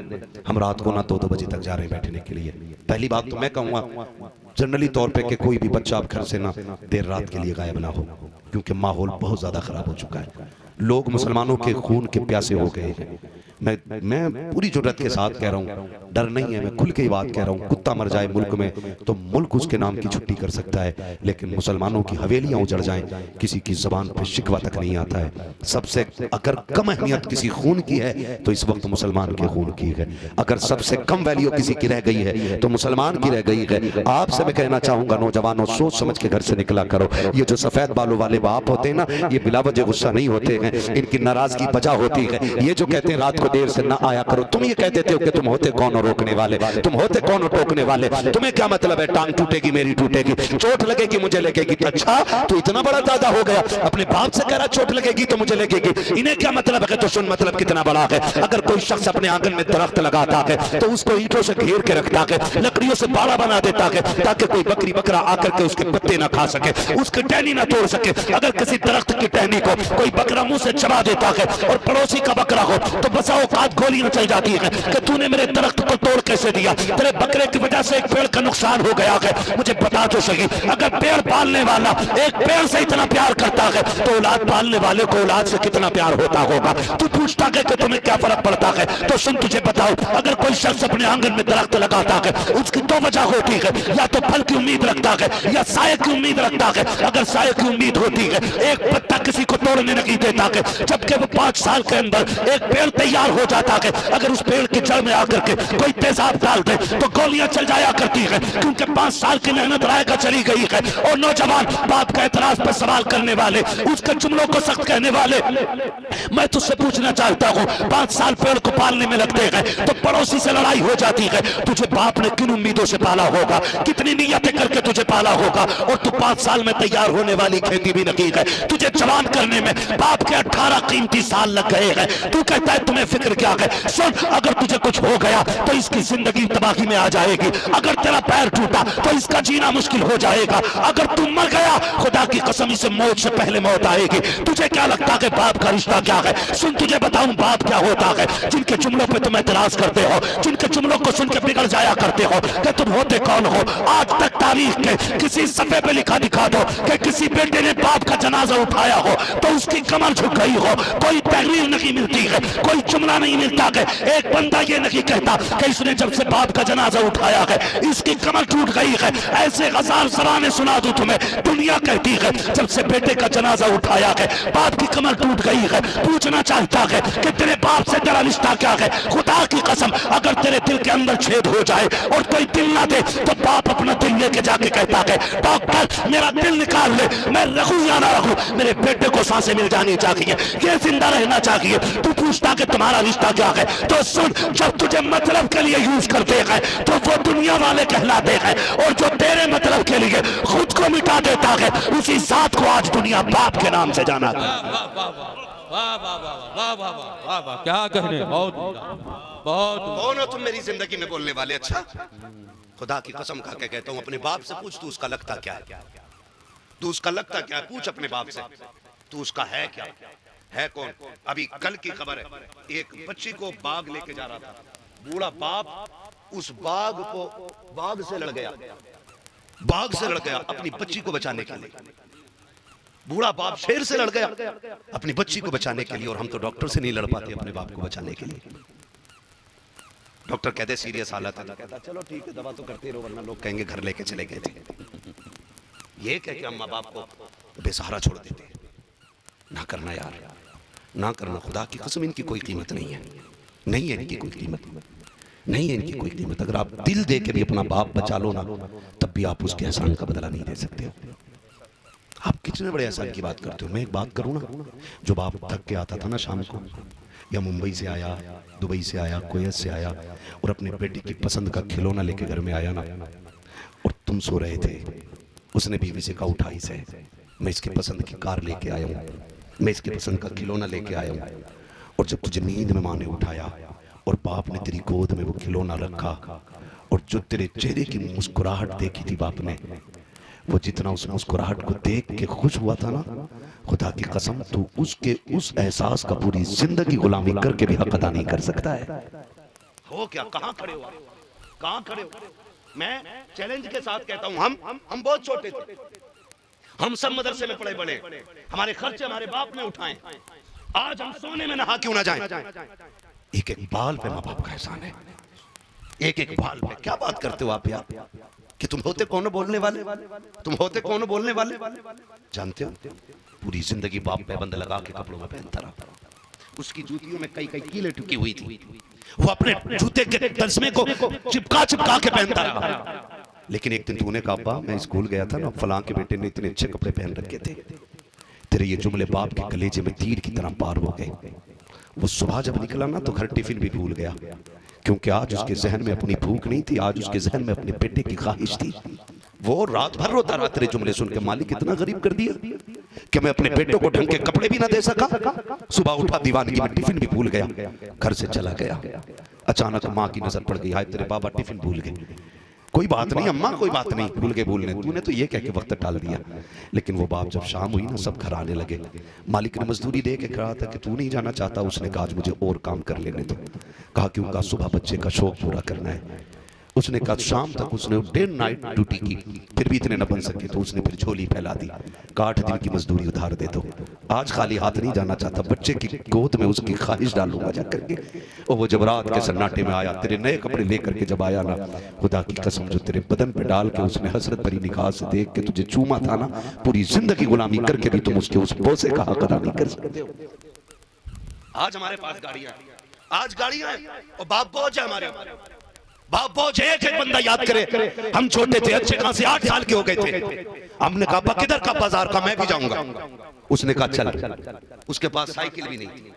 हम रात को ना 2-2 बजे तक जा रहे हैं बैठने के लिए। पहली बात तो मैं कहूँगा जनरली तौर पे कि कोई भी बच्चा अब घर से ना देर रात के लिए गायब ना हो, क्योंकि माहौल बहुत ज्यादा खराब हो चुका है। लोग मुसलमानों के खून के प्यासे हो गए हैं। मैं पूरी जुर्रत के साथ कह रहा हूँ, डर नहीं है, मैं खुल के ही बात कह रहा हूँ। कुत्ता मर जाए मुल्क में तो मुल्क उसके नाम की छुट्टी कर सकता है, लेकिन मुसलमानों की हवेलियां उजड़ जाएं किसी की जबान पे शिकवा तक नहीं आता है। सबसे अगर कम अहमियत किसी खून की है तो इस वक्त मुसलमान के खून की है। अगर सबसे कम वैल्यू किसी की रह गई है तो मुसलमान की रह गई है। आपसे मैं कहना चाहूंगा नौजवानों, सोच समझ के घर से निकला करो। ये जो सफेद बालों वाले बाप होते हैं ना, ये बिला वजह गुस्सा नहीं होते हैं, इनकी नाराजगी वजह होती है। ये जो कहते हैं रात को देर से ना आया करो, तुम ये कहते थे कि तुम होते कौन हो रोकने वाले, तुम होते कौन हो टोकने वाले, तुम्हें क्या मतलब है टांग टूटेगी मेरी टूटेगी, चोट लगेगी मुझे लगेगी। अच्छा तो इतना बड़ा दादा हो गया, अपने बाप से कह रहा चोट लगेगी तो मुझे लगेगी, इन्हें क्या मतलब है? तो सुन मतलब कितना बड़ा है। अगर कोई शख्स अपने आंगन में दरख्त लगाता है तो उसको ईंटों से घेर के रखता है, लकड़ियों से बाड़ा बना देता है ताकि कोई बकरी बकरा आकर के उसके पत्ते ना खा सके, उसकी टहनी ना तोड़ सके। अगर किसी दरख्त की टहनी को कोई बकरा मुंह से चबा देता है और पड़ोसी का बकरा हो तो बसाओ काट गोली न चल जाती है कि तूने मेरे दरख्त को तोड़ कैसे दिया, तेरे बकरे की वजह से एक पेड़ का नुकसान हो गया है, मुझे बता तो सही। अगर पेड़ पालने वाला एक पेड़ से इतना प्यार करता है तो औलाद पालने वाले को औलाद से कितना प्यार होता होगा। तू पूछता है कि तुम्हें क्या फर्क पड़ता है, तो सुन तुझे बताओ, अगर कोई शख्स अपने आंगन में दरख्त लगाता है उसकी दो वजह होती है, या तो फल की उम्मीद रखता है या साये की उम्मीद रखता है। अगर साये की उम्मीद होती है, एक पत्ता किसी को तोड़ने नहीं देता है, जबकि वो 5 साल के अंदर एक पेड़ तैयार हो जाता है। अगर उस पेड़ की जड़ में आकर के कोई तेजाब डाल दे तो गोलियां चल जाया करती है, क्योंकि 5 साल की मेहनत राय का चली गई है। और नौजवान बाप का एतराज पर सवाल करने वाले, उसके जुमलों को सख्त कहने वाले, मैं तुझसे पूछना चाहता हूँ, 5 साल पेड़ को पालने में लगते हैं तो पड़ोसी से लड़ाई हो जाती है, तुझे बाप ने किन उम्मीदों से पाला होगा, कितनी नियतें करके तुझे पाला होगा, और तू 5 साल में तैयार होने वाली खेती भी नहीं है। तुझे जवान करने में बाप के 18 कीमती साल लग गए हैं। तू कहता है तुम्हें फिक्र क्या है? सुन, अगर तुझे कुछ हो गया तो इसकी जिंदगी तबाही में आ जाएगी, अगर तेरा पैर टूटा तो इसका जीना मुश्किल हो जाएगा, अगर तू मर गया खुदा की कसम इसे मौत से पहले मौत आएगी। तुझे क्या लगता है बाप का रिश्ता क्या है? सुन तुझे बताऊं बाप क्या होता है। जिनके जुमलों पे तुम एतराज करते हो, जिनके जुमलों को सुन के बिगड़ जाया करते हो कि तुम होते कौन हो, आज तक तारीख के किसी सफे पे लिखा दिखा दो कि किसी बेटे ने बाप का जनाजा उठाया हो तो उसकी कमर झुक गई हो। कोई तहरीर नहीं मिलती है, कोई जुमला नहीं मिलता है, एक बंदा ये नहीं कहता कि इसने जब से बाप का जनाजा उठाया है इसकी कमर टूट गई है। ऐसे हजार सराहने सुना दूं तुम्हें, दुनिया कहती है जब से बेटे का जनाजा उठाया है बाप की कमर टूट गई है। पूछना चाहता है कि तेरे बाप से तेरा रिश्ता क्या है? खुदा की कसम अगर तेरे दिल के अंदर छेद हो जाए और कोई दिल ना दे तो बाप अपना दिल लेके जाके कहता है डॉक्टर मेरा दिल निकाल ले, मैं रहूं या ना रहूं, मेरे बेटे को सांसें मिल जानी चाहिए, ये जिंदा रहना चाहिए। तू पूछता कि तुम्हारा रिश्ता क्या है? तो सुन, जब तुझे मतलब के लिए यूज करते हैं तो वो दुनिया वाले कहलाते हैं, और जो तेरे मतलब के लिए खुद को मिटा देता है उसी साथ को आज दुनिया बाप के नाम से जाना। क्या कहने, बहुत कौन हो तुम मेरी जिंदगी में बोलने वाले? अच्छा खुदा की कसम खा के कहता हूँ अपने बाप से पूछ, तू उसका लगता क्या है? तू उसका लगता क्या है? पूछ अपने बाप से, तू उसका है क्या? है कौन? अभी कल की खबर है, एक बच्ची को बाग लेके जा रहा था, बूढ़ा बाप उस बाग को बाग से लड़ गया, बाग से लड़ गया अपनी बच्ची को बचाने के लिए। बूढ़ा बाप शेर से लड़ गया अपनी बच्ची को बचाने के लिए, और हम तो डॉक्टर से नहीं लड़ पाते अपने बाप को बचाने के लिए। डॉक्टर कहते सीरियस हालत है, कहता चलो ठीक है दवा तो करते रहो वरना लोग कहेंगे घर लेके चले गए थे। ये कह के हम माँ बाप को बेसहारा छोड़ देते हैं। ना करना यार, ना करना। खुदा की कसम इनकी कोई कीमत नहीं है, नहीं है इनकी कोई कीमत, नहीं है इनकी कोई कीमत। अगर आप दिल दे के भी अपना बाप बचा लो ना तब भी आप उसके एहसान का बदला नहीं दे सकते हो। आप कितने बड़े एहसान की बात करते हो। मैं एक बात करूँ ना, जो बाप थक के आता था ना शाम को, या मुंबई से आया, दुबई से आया, कुवैत से आया, और अपने बेटी की पसंद का खिलौना लेके घर में आया ना, और तुम सो रहे थे, उसने बीवी से कहा उठा इसे, मैं इसकी पसंद की कार लेके आया हूँ, मैं इसकी पसंद का खिलौना लेके आया हूँ। और जब तुझे नींद में माँ ने उठाया और बाप ने तेरी गोद में वो खिलौना रखा और जो तेरे चेहरे की मुस्कुराहट देखी थी बाप ने, वो जितना उस मुस्कुराहट को देख के खुश हुआ था ना, खुदा की कसम तू उसके उस एहसास का पूरी जिंदगी गुलामी करके भी हक अदा नहीं कर सकता है। हो क्या, कहां खड़े हो, कहां खड़े हो? मैं चैलेंज के साथ कहता हूं, हम बहुत छोटे थे, हम सब मदरसे में पढ़े बड़े, हमारे खर्चे हमारे बाप ने उठाए, आज हम सोने में नहा क्यों ना जाएं? एक एक बाल पे माँ बाप का एहसान है, एक एक बाल पे। क्या बात करते हो आप यार, कि तुम होते कौन बोलने वाले, तुम होते कौन बोलने वाले? जानते हो पूरी जिंदगी बाप पैबंद लगा के कपड़ों में पहनता रहा, उसकी जूतियों में कई कई कीले टुकी हुई थी, वो अपने जूते के तस्मे को चिपका चिपका के पहनता रहा। लेकिन एक दिन तूने कहा अब्बा मैं स्कूल गया था ना, फलां के बेटे ने इतने अच्छे कपड़े पहन रखे थे। तेरे ये जुमले बाप के कलेजे में तीर की तरह पार हो गए। वो सुबह जब निकला ना तो घर टिफिन भी भूल गया, क्योंकि आज उसके जहन में अपनी भूख नहीं थी, आज उसके जहन में अपने बेटे की ख्वाहिश थी। वो रात भर रोता रहा तेरे जुमले सुन के, मालिक इतना गरीब कर दिया कि मैं अपने बेटों को ढंग के कपड़े भी ना दे सका। सुबह उठा दीवानगी में टिफिन भी भूल गया, घर से चला गया। अचानक माँ की नजर पड़ गई, हाय तेरे बाबा टिफिन भूल गए। कोई बात नहीं अम्मा, कोई बात नहीं, भूल गए भूलने, तूने तो ये कह के वक्त टाल दिया। लेकिन वो बाप जब शाम हुई ना, सब घर आने लगे। मालिक ने मजदूरी दे के कहा था कि तू नहीं जाना चाहता, उसने कहा आज मुझे और काम कर लेने दो। कहा कि उनका सुबह बच्चे का शौक पूरा करना है। उसने कहा शाम तक उसने डे नाइट ड्यूटी की, फिर भी इतने न बन सके तो उसने फिर झोली फैला दी, 8 दिन की मजदूरी उधार दे दो, आज खाली हाथ नहीं जाना चाहता, बच्चे की गोद में उसकी ख्वाहिश डालूंगा जाकर के। और वो जब रात के सन्नाटे में आया, तेरे नए कपड़े लेकर के जब आया ना, खुदा की कसम जो तेरे बदन पे डाल के उसने हसरत भरी निगाह से देख के तुझे चूमा था ना, पूरी जिंदगी गुलामी करके भी तुम उसके उस बोसे का हक अदा नहीं कर सकते हो। आज हमारे पास गाड़ियां, आज गाड़ियां हैं और बाप बोझ है हमारे ऊपर, बाप बोझ। एक एक बंदा याद करे, हम छोटे थे, अच्छे खासे 8 साल के हो गए थे, हमने कहा किधर का बाजार का, मैं भी जाऊंगा। उसने कहा चल। उसके पास साइकिल भी नहीं थी,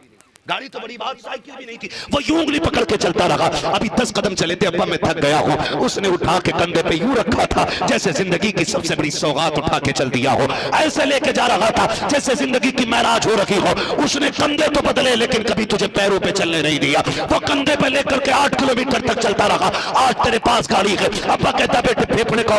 गाड़ी तो बड़ी बात, साइकिल भी नहीं थी। वो यूं उंगली पकड़ के चलता रहा। अभी 10 कदम चले थे, अब्बा मैं थक गया हूं। उसने उठा के कंधे पे यूं रखा था जैसे जिंदगी की सबसे बड़ी सौगात उठा के चल दिया हो, ऐसे लेके जा रहा था जैसे जिंदगी की महराज हो रखी हो। उसने कंधे तो बदले लेकिन कभी तुझे पैरों पे चलने नहीं दिया। वो कंधे पे लेकर के 8 किलोमीटर तक चलता रहा। आज तेरे पास गाड़ी है, अब्बा कहता बेटे फेफड़े का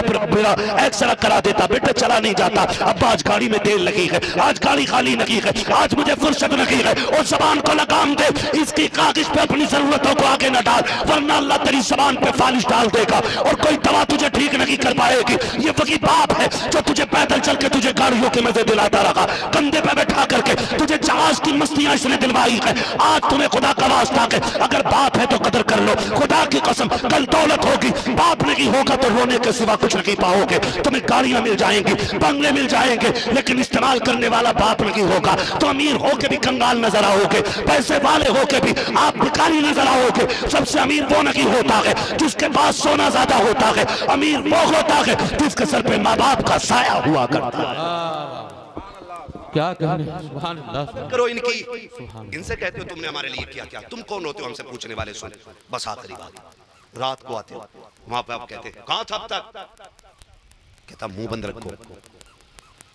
एक्सरा करा देता, बेटे चला नहीं जाता। अब्बा आज गाड़ी में तेल लगी है, आज गाड़ी खाली लगी है, आज मुझे फुर्सत लगी है। और जबान को लगाम दे, इसकी कागज पे अपनी जरूरतों को आगे न डाल, वरना अल्लाह तेरी जबान पे फालिश डाल देगा और कोई दवा तुझे ठीक नहीं कर पाएगी। ये वही बाप है जो तुझे पैदल चल के तुझे गाड़ियों के मजे दिलाता रहा, कंधे पे बैठा करके तुझे जहाज की मस्तियां इसने दिलवाई है। आज तुम्हें खुदा का वास्ता है, अगर बाप है तो कदर कर लो। खुदा की कसम कल दौलत होगी, बाप नहीं होगा तो रोने के सिवा कुछ नहीं पाओगे। तुम्हें गाड़ियां मिल जाएंगी, बंगले मिल जाएंगे, लेकिन इस्तेमाल करने वाला बाप नहीं होगा तो अमीर होके भी कंगाल नजर आओगे, पैसे वाले होके भी आप भिखारी नजर आओगे। सबसे अमीर वो नहीं होता है जिसके पास सोना ज्यादा होता है, अमीर वो होता है जिसके सर पे माँ बाप का साया हुआ करता है। क्या कहने, सुभान अल्लाह। करो इनकी, इनसे कहते हो तुमने हमारे लिए किया क्या, तुम कौन होते हो हमसे पूछने वाले। सुन बस आखिरी बात, रात को आते हो वहां पे आप कहते कहां था अब तक, कहता मुंह बंद रखो,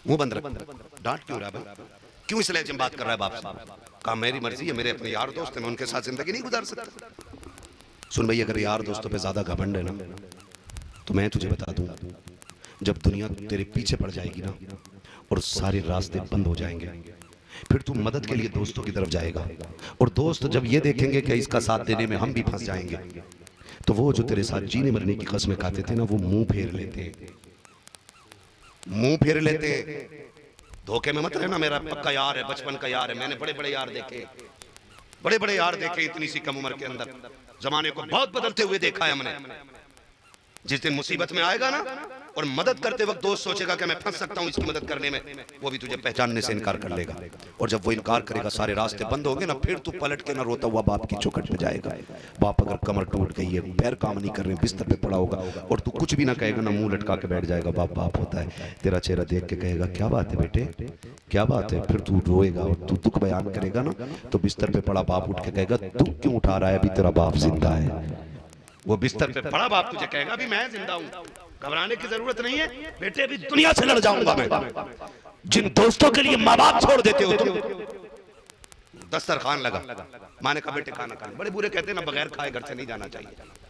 मुंह बंद रखो। डांट क्यों रहा भाई, क्यों इस लहजे में बात कर रहा है बाप से? कहा मेरी मर्जी है, मेरे अपने यार दोस्त हैं, मैं उनके साथ जिंदगी नहीं गुजार सकता। सुन भाई, अगर यार दोस्तों पे ज्यादा घमंड है ना तो मैं तुझे बता दूं, जब दुनिया तेरे पीछे पड़ जाएगी ना और सारे रास्ते बंद हो जाएंगे, फिर तू मदद के लिए दोस्तों की तरफ जाएगा और दोस्त जब ये देखेंगे कि इसका साथ देने में हम भी फंस जाएंगे, तो वो जो तेरे साथ जीने मरने की कसमें खाते थे ना, वो मुंह फेर लेते, मुंह फेर लेते। धोखे में मत रहना, मेरा पक्का यार है, बचपन का यार है। मैंने बड़े बड़े यार देखे, बड़े बड़े यार देखे इतनी सी कम उम्र के अंदर। जमाने को बहुत बदलते हुए देखा है हमने। जिस दिन मुसीबत में आएगा ना और मदद करते वक्त दोस्त सोचेगा कि मैं फंस सकता हूं इसकी मदद करने में, वो भी तुझे पहचानने से इनकार कर लेगा। और जब वो इनकार करेगा, सारे रास्ते बंद होंगे ना, फिर तू पलट के ना रोता हुआ बाप की चौखट पे जाएगा। बाप अगर कमर टूट गई है, पैर काम नहीं कर रहे, बिस्तर पे पड़ा होगा और तू कुछ भी ना कहेगा ना, मुंह लटका के बैठ जाएगा। बाप बाप होता है, तेरा चेहरा देख के कहेगा क्या बात है बेटे, क्या बात है। फिर तू रोएगा और तू दुख बयान करेगा ना, तो बिस्तर पे पड़ा बाप उठ के कहेगा दुख क्यों उठा रहा है, अभी तेरा बाप जिंदा है। वो बिस्तर पे पड़ा बाप तुझे कहेगा अभी मैं जिंदा हूं, घबराने की जरूरत नहीं है बेटे, अभी दुनिया से लड़ जाऊंगा मैं। जिन दोस्तों के लिए माँ बाप छोड़ देते हो तुम, दस्तरखान लगा। माँ ने कहा बेटे खाना खा। बड़े बुरे कहते हैं ना बगैर खाए घर से नहीं जाना चाहिए।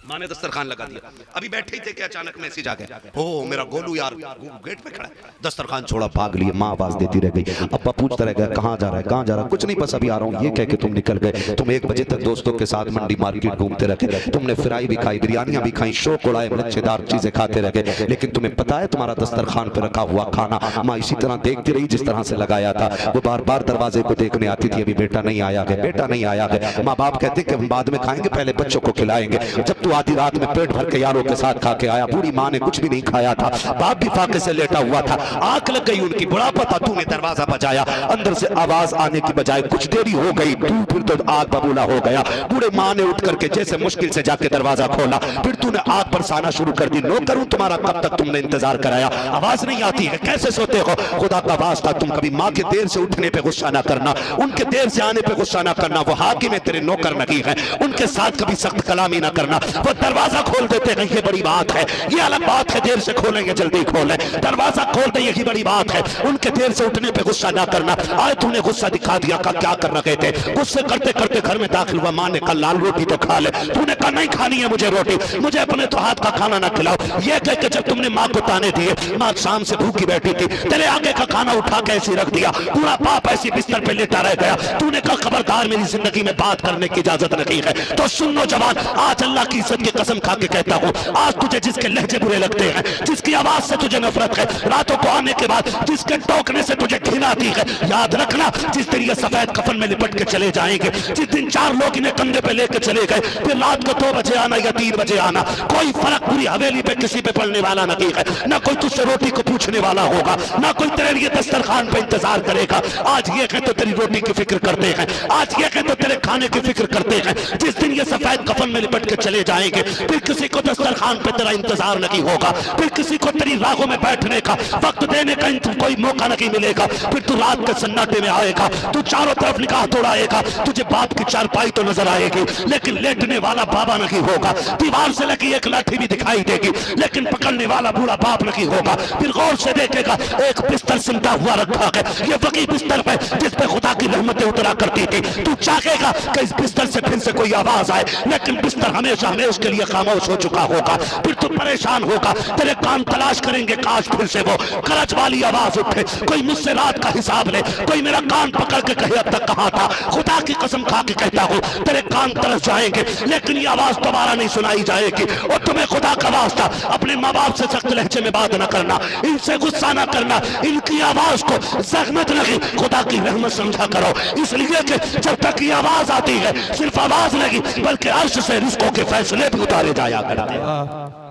माँ ने दस्तरखान लगा दिया। अभी बैठे ही थे कि अचानक मैसेज आ गया, ओ मेरा गोलू यार गेट पे खड़ा है। दस्तरखान छोड़ा भाग लिए। माँ आवाज देती रह गई। अब्बा पूछता रह गया कहाँ जा रहा है, कहाँ जा रहा है? कुछ नहीं बस अभी आ रहा हूँ। ये कह के तुम निकल गए। तुम 1 बजे तक दोस्तों के साथ मंडी मार्केट घूमते रहे। तुमने फ्राई भी खाई, बिरयानियां भी खाई, शौक उड़ाए, मच्छेदार चीजें खाते रहे। लेकिन तुम्हें पता है तुम्हारा दस्तरखान पे रखा हुआ खाना माँ इसी तरह देखती रही जिस तरह से लगाया था। वो बार बार दरवाजे को देखने आती थी, अभी बेटा नहीं आया है, बेटा नहीं आया है। माँ बाप कहते कि हम बाद में खाएंगे, पहले बच्चों को खिलाएंगे। जब तू आधी रात में पेट भर के यारों के साथ खा के आया, बूढ़ी माँ ने कुछ भी नहीं खाया था, बाप भी फाके से लेटा हुआ था, आंख लग गई उनकी, बुढ़ापा था। तूने दरवाजा बजाया, अंदर से आवाज आने की बजाय कुछ देरी हो गई, तू फिर तो आग बबूला हो गया। बूढ़े माँ ने उठ करके जैसे मुश्किल से जाके दरवाजा खोला, फिर तूने आग बरसाना शुरू कर दी। नौकर हूं तुम्हारा, कब तक तुमने इंतजार कराया? आवाज नहीं आती है, कैसे सोते हो? खुदा का वास्ता तुम कभी माँ के देर से उठने पे गुस्सा ना करना, उनके देर से आने पे गुस्सा ना करना। वो हाकिम है, तेरे नौकर नहीं है, उनके साथ कभी सख्त कलामी ना करना। वो दरवाजा खोल देते हैं, ये बड़ी बात है। ये अलग बात है देर से खोलें या जल्दी खोलें, दरवाजा खोल दे यही बड़ी बात है। उनके देर से उठने पे गुस्सा ना करना। आज तूने गुस्सा दिखा दिया, का क्या कर रहे थे? गुस्से करते करते घर में दाखिल हुआ। माँ ने कहा लाल रोटी तो खा ले। तूने कहा नहीं खानी है मुझे रोटी, मुझे अपने तो हाथ का खाना ना खिलाओ। ये कह के जब तुमने माँ को ताने दिए, माँ शाम से भूखी बैठी थी, तेरे आगे का खाना उठा के ऐसे रख दिया, पूरा बाप ऐसी बिस्तर पे लेटा रह गया। तूने कहा खबरदार मेरी जिंदगी में बात करने की इजाजत नहीं है। तो सुनो जवान, आज अल्लाह की इज्जत की कसम खा के कहता हूँ, आज तुझे जिसके लहजे बुरे लगते हैं, जिसकी आवाज से तुझे नफरत है, रातों को आने के बाद जिसके टोकने से तुझे घृणा आती है, याद रखना जिस दिन ये सफेद कफन में लिपट के चले जाएंगे, जिस दिन 4 लोग इन्हें कंधे पे लेके चले गए, फिर रात को 2 बजे आना या 3 बजे आना, कोई फर्क पूरी हवेली पे किसी पे पड़ने वाला नहीं है। ना कोई तुझसे रोटी को पूछने वाला होगा, ना कोई तेरे लिए दस्तरखान पे इंतजार करेगा। आज ये कह तो तेरी रोटी की फिक्र करते हैं, आज ये कह तो तेरे खाने की फिक्र करते हैं। जिस दिन ये सफेद कफन में लिपट के चले जाएंगे, फिर किसी को दस्तरखान पे तेरा इंतजार नहीं होगा, फिर किसी को तेरी राहों में बैठने का, वक्त देने का कोई मौका नहीं मिलेगा। फिर तू रात के सन्नाटे में आएगा, तू चारों तरफ निगाह दौड़ाएगा, तुझे बाप की चारपाई तो नजर आएगी, लेकिन लेटने वाला बाबा नहीं होगा। दीवार से लगी एक लाठी भी दिखाई देगी, लेकिन पकड़ने वाला बूढ़ा बाप नहीं होगा। फिर गौर से देखेगा, एक बिस्तर सिमटा हुआ रखा है, ये वही बिस्तर पे जिस पे खुदा की रहमतें उतरा करती थी। तू चाहेगा कि इस बिस्तर से फिर से कोई आवाज आए, लेकिन बिस्तर हमेशा हमेशा के लिए खामोश हो चुका होगा। फिर तू परेशान होगा, तेरे कान तलाश करेंगे, काश फिर से वो करज वाली आवाज उठे, कोई मुझसे रात का हिसाब ले, कोई मेरा कान पकड़ के कहे अब तक कहां था। खुदा की कसम खा के कहता हूं, तेरे कान तरस जाएंगे, लेकिन ये आवाज दोबारा नहीं सुनाई जाएगी। और तुम्हें खुदा का वास्ता अपने माँ बाप से सख्त लहजे में बात न करना, इनसे गुस्सा न करना, इनकी आवाज को जहमत नहीं खुदा की रहमत समझा करो। इसलिए कि जब तक ये आवाज आती है, सिर्फ आवाज नहीं बल्कि अर्श से रिस्कों के फैसले भी उतारे जाया करते हैं।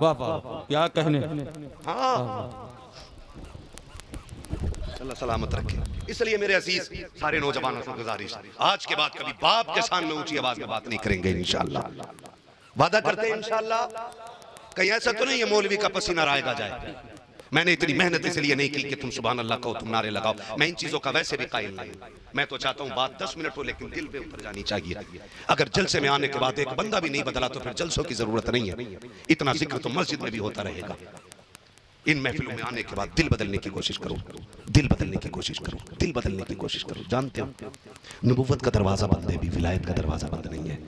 वाह वाह क्या कहने। अल्लाह सलामत रखे। इसलिए मेरे अजीज सारे नौजवानों से गुजारिश, आज के बाद कभी बाप के सामने ऊंची आवाज में बात नहीं करेंगे इंशाअल्लाह। वादा करते हैं इंशाअल्लाह। कहीं ऐसा तो नहीं है मौलवी का पसीना रायगा जाए। मैंने इतनी मेहनत इसलिए नहीं की कि तुम सुभान अल्लाह कहो, तुम नारे लगाओ। मैं इन चीजों का वैसे भी कायल नहीं। मैं तो चाहता हूँ बात 10 मिनट हो, लेकिन दिल पे उतर जानी चाहिए। अगर जलसे में आने के बाद एक बंदा भी नहीं बदला तो फिर जलसों की जरूरत नहीं है। इतना जिक्र तो मस्जिद में भी होता रहेगा। इन महफिलों में आने के बाद दिल बदलने की कोशिश करो, दिल बदलने की कोशिश करो, दिल बदलने की कोशिश करो। जानते हो नबुव्वत का दरवाजा बंद है, भी विलायत का दरवाजा बंद नहीं है।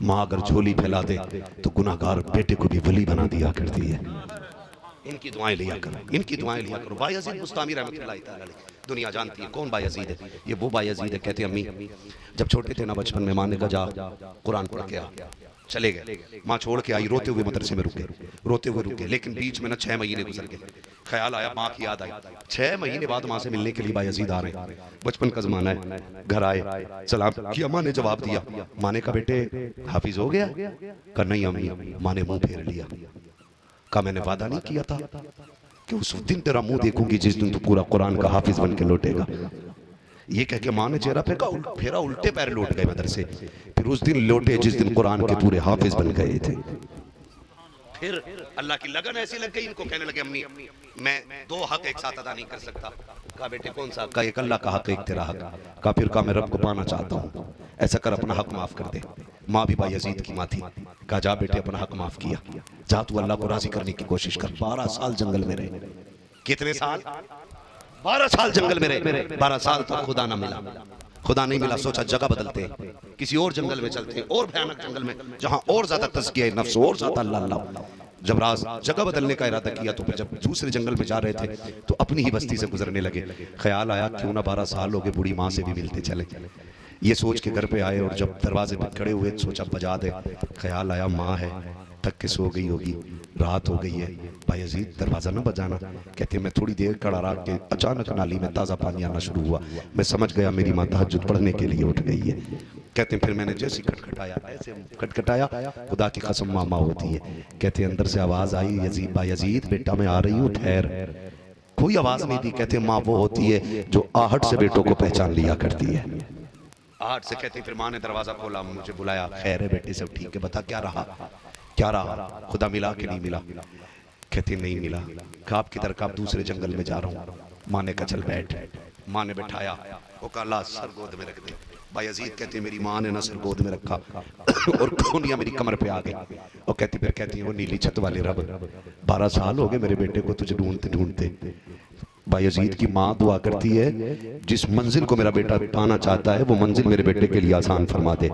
माँ अगर झोली फैला दे तो गुनाहगार बेटे को भी वली बना दिया करती है। इनकी दुआएं लिया करो, इनकी दुआएं लिया करो। बायजीद बुस्तामी रहमतुल्लाह अलैह, दुनिया जानती है कौन बायजीद है। ये वो बायजीद है, कहते अम्मी जब छोटे थे ना बचपन में, माँ ने कहा जा कुरान पढ़ के आ, चले गए। माँ छोड़ के आई, रोते हुए मदरसे में रुके, रोते हुए रुके। लेकिन बीच में ना 6 महीने गुजर गए। ख्याल आया, माँ की याद आई। 6 महीने बाद माँ से मिलने के लिए बायजीद आ रहे हैं। बचपन का जमाना है। घर आए, सलाम किया, माँ ने जवाब दिया। माँ ने कहा बेटे हाफिज हो गया? कहा नहीं अम्मी। माँ ने मुंह फेर लिया। कहा मैंने वादा नहीं किया था कि उस दिन तेरा मुंह देखूंगी जिस दिन तू पूरा कुरान का हाफिज बन के लौटेगा। ये कह के माँ ने चेहरा फेरा, उल्टे पैर लौट गए मदरसे। फिर उस दिन लौटे जिस दिन कुरान के पूरे हाफिज बन गए थे। फिर अल्लाह की लगन ऐसी लग गई, इनको कहने लगे अम्मी मैं 2 हक एक साथ अदा नहीं कर सकता। कहा बेटे कौन सा? कहा एक अल्लाह का हक, एक तेरा हक। कहा फिर कहा मैं रब को पाना चाहता हूँ, ऐसा कर अपना हक माफ कर दे। माँ भी बायजीद की माँ थी। कहा जा बेटे अपना हक माफ किया, जा तू अल्लाह को राजी करने की कोशिश कर। 12 साल जंगल में रहे। कितने साल? 12 साल जंगल में रहे। 12 साल तक खुदा ना मिला। खुदा नहीं मिला, सोचा जगह बदलते हैं, किसी और जंगल में चलते हैं, और भयानक जंगल में जहां और ज्यादा तज़किया नफ्स, और ज्यादा अल्लाह अल्लाह। जब राज जगह बदलने का इरादा किया तो फिर जब दूसरे जंगल में जा रहे थे तो अपनी ही बस्ती से गुजरने लगे। ख्याल आया क्यों ना 12 साल हो गए, बूढ़ी माँ से भी मिलते चले। ये सोच के घर पे आए और जब दरवाजे पे खड़े हुए सोचा बजा दे। ख्याल आया माँ है, थक के सो गई होगी, रात हो गई है, भाई अजीज दरवाज़ा ना बजाना। कहते मैं थोड़ी देर खड़ा रहा के अचानक नाली में ताज़ा पानी आना शुरू हुआ। मैं समझ गया मेरी माँ तहज्जुद पढ़ने के लिए उठ गई है। कहते फिर मैंने जैसे खटखटाया, ऐसे खटखटाया, खुदा की कसम मामा होती है। कहते अंदर से आवाज़ आई, यजीद भाई यजीद बेटा मैं आ रही हूँ, ठहर। कोई आवाज़ नहीं दी। कहते माँ वो होती है जो आहट से बेटों को पहचान लिया करती है। आहट से कहते फिर माँ ने दरवाज़ा खोला, मुझे बुलाया, खैर है बेटे सब ठीक है, बता क्या रहा, क्या रहा, खुदा मिला कि नहीं मिला। कहते नहीं मिला। काब की तरह काब दूसरे जंगल में जा रहा हूँ। माँ ने कहा चल बैठ। माँ ने बैठाया, वो कहा ला सर गोद में रख दे। भाई अजीज कहते मेरी माँ ने ना सर गोद में रखा और खूनियाँ मेरी कमर पे आ गई। और कहती वो नीली छत वाले रब, 12 साल हो गए मेरे बेटे को तुझे ढूंढते ढूंढते। भाई अजीज की माँ दुआ करती है जिस मंजिल को मेरा बेटा पाना चाहता है वो मंजिल मेरे बेटे के लिए आसान फरमा दे।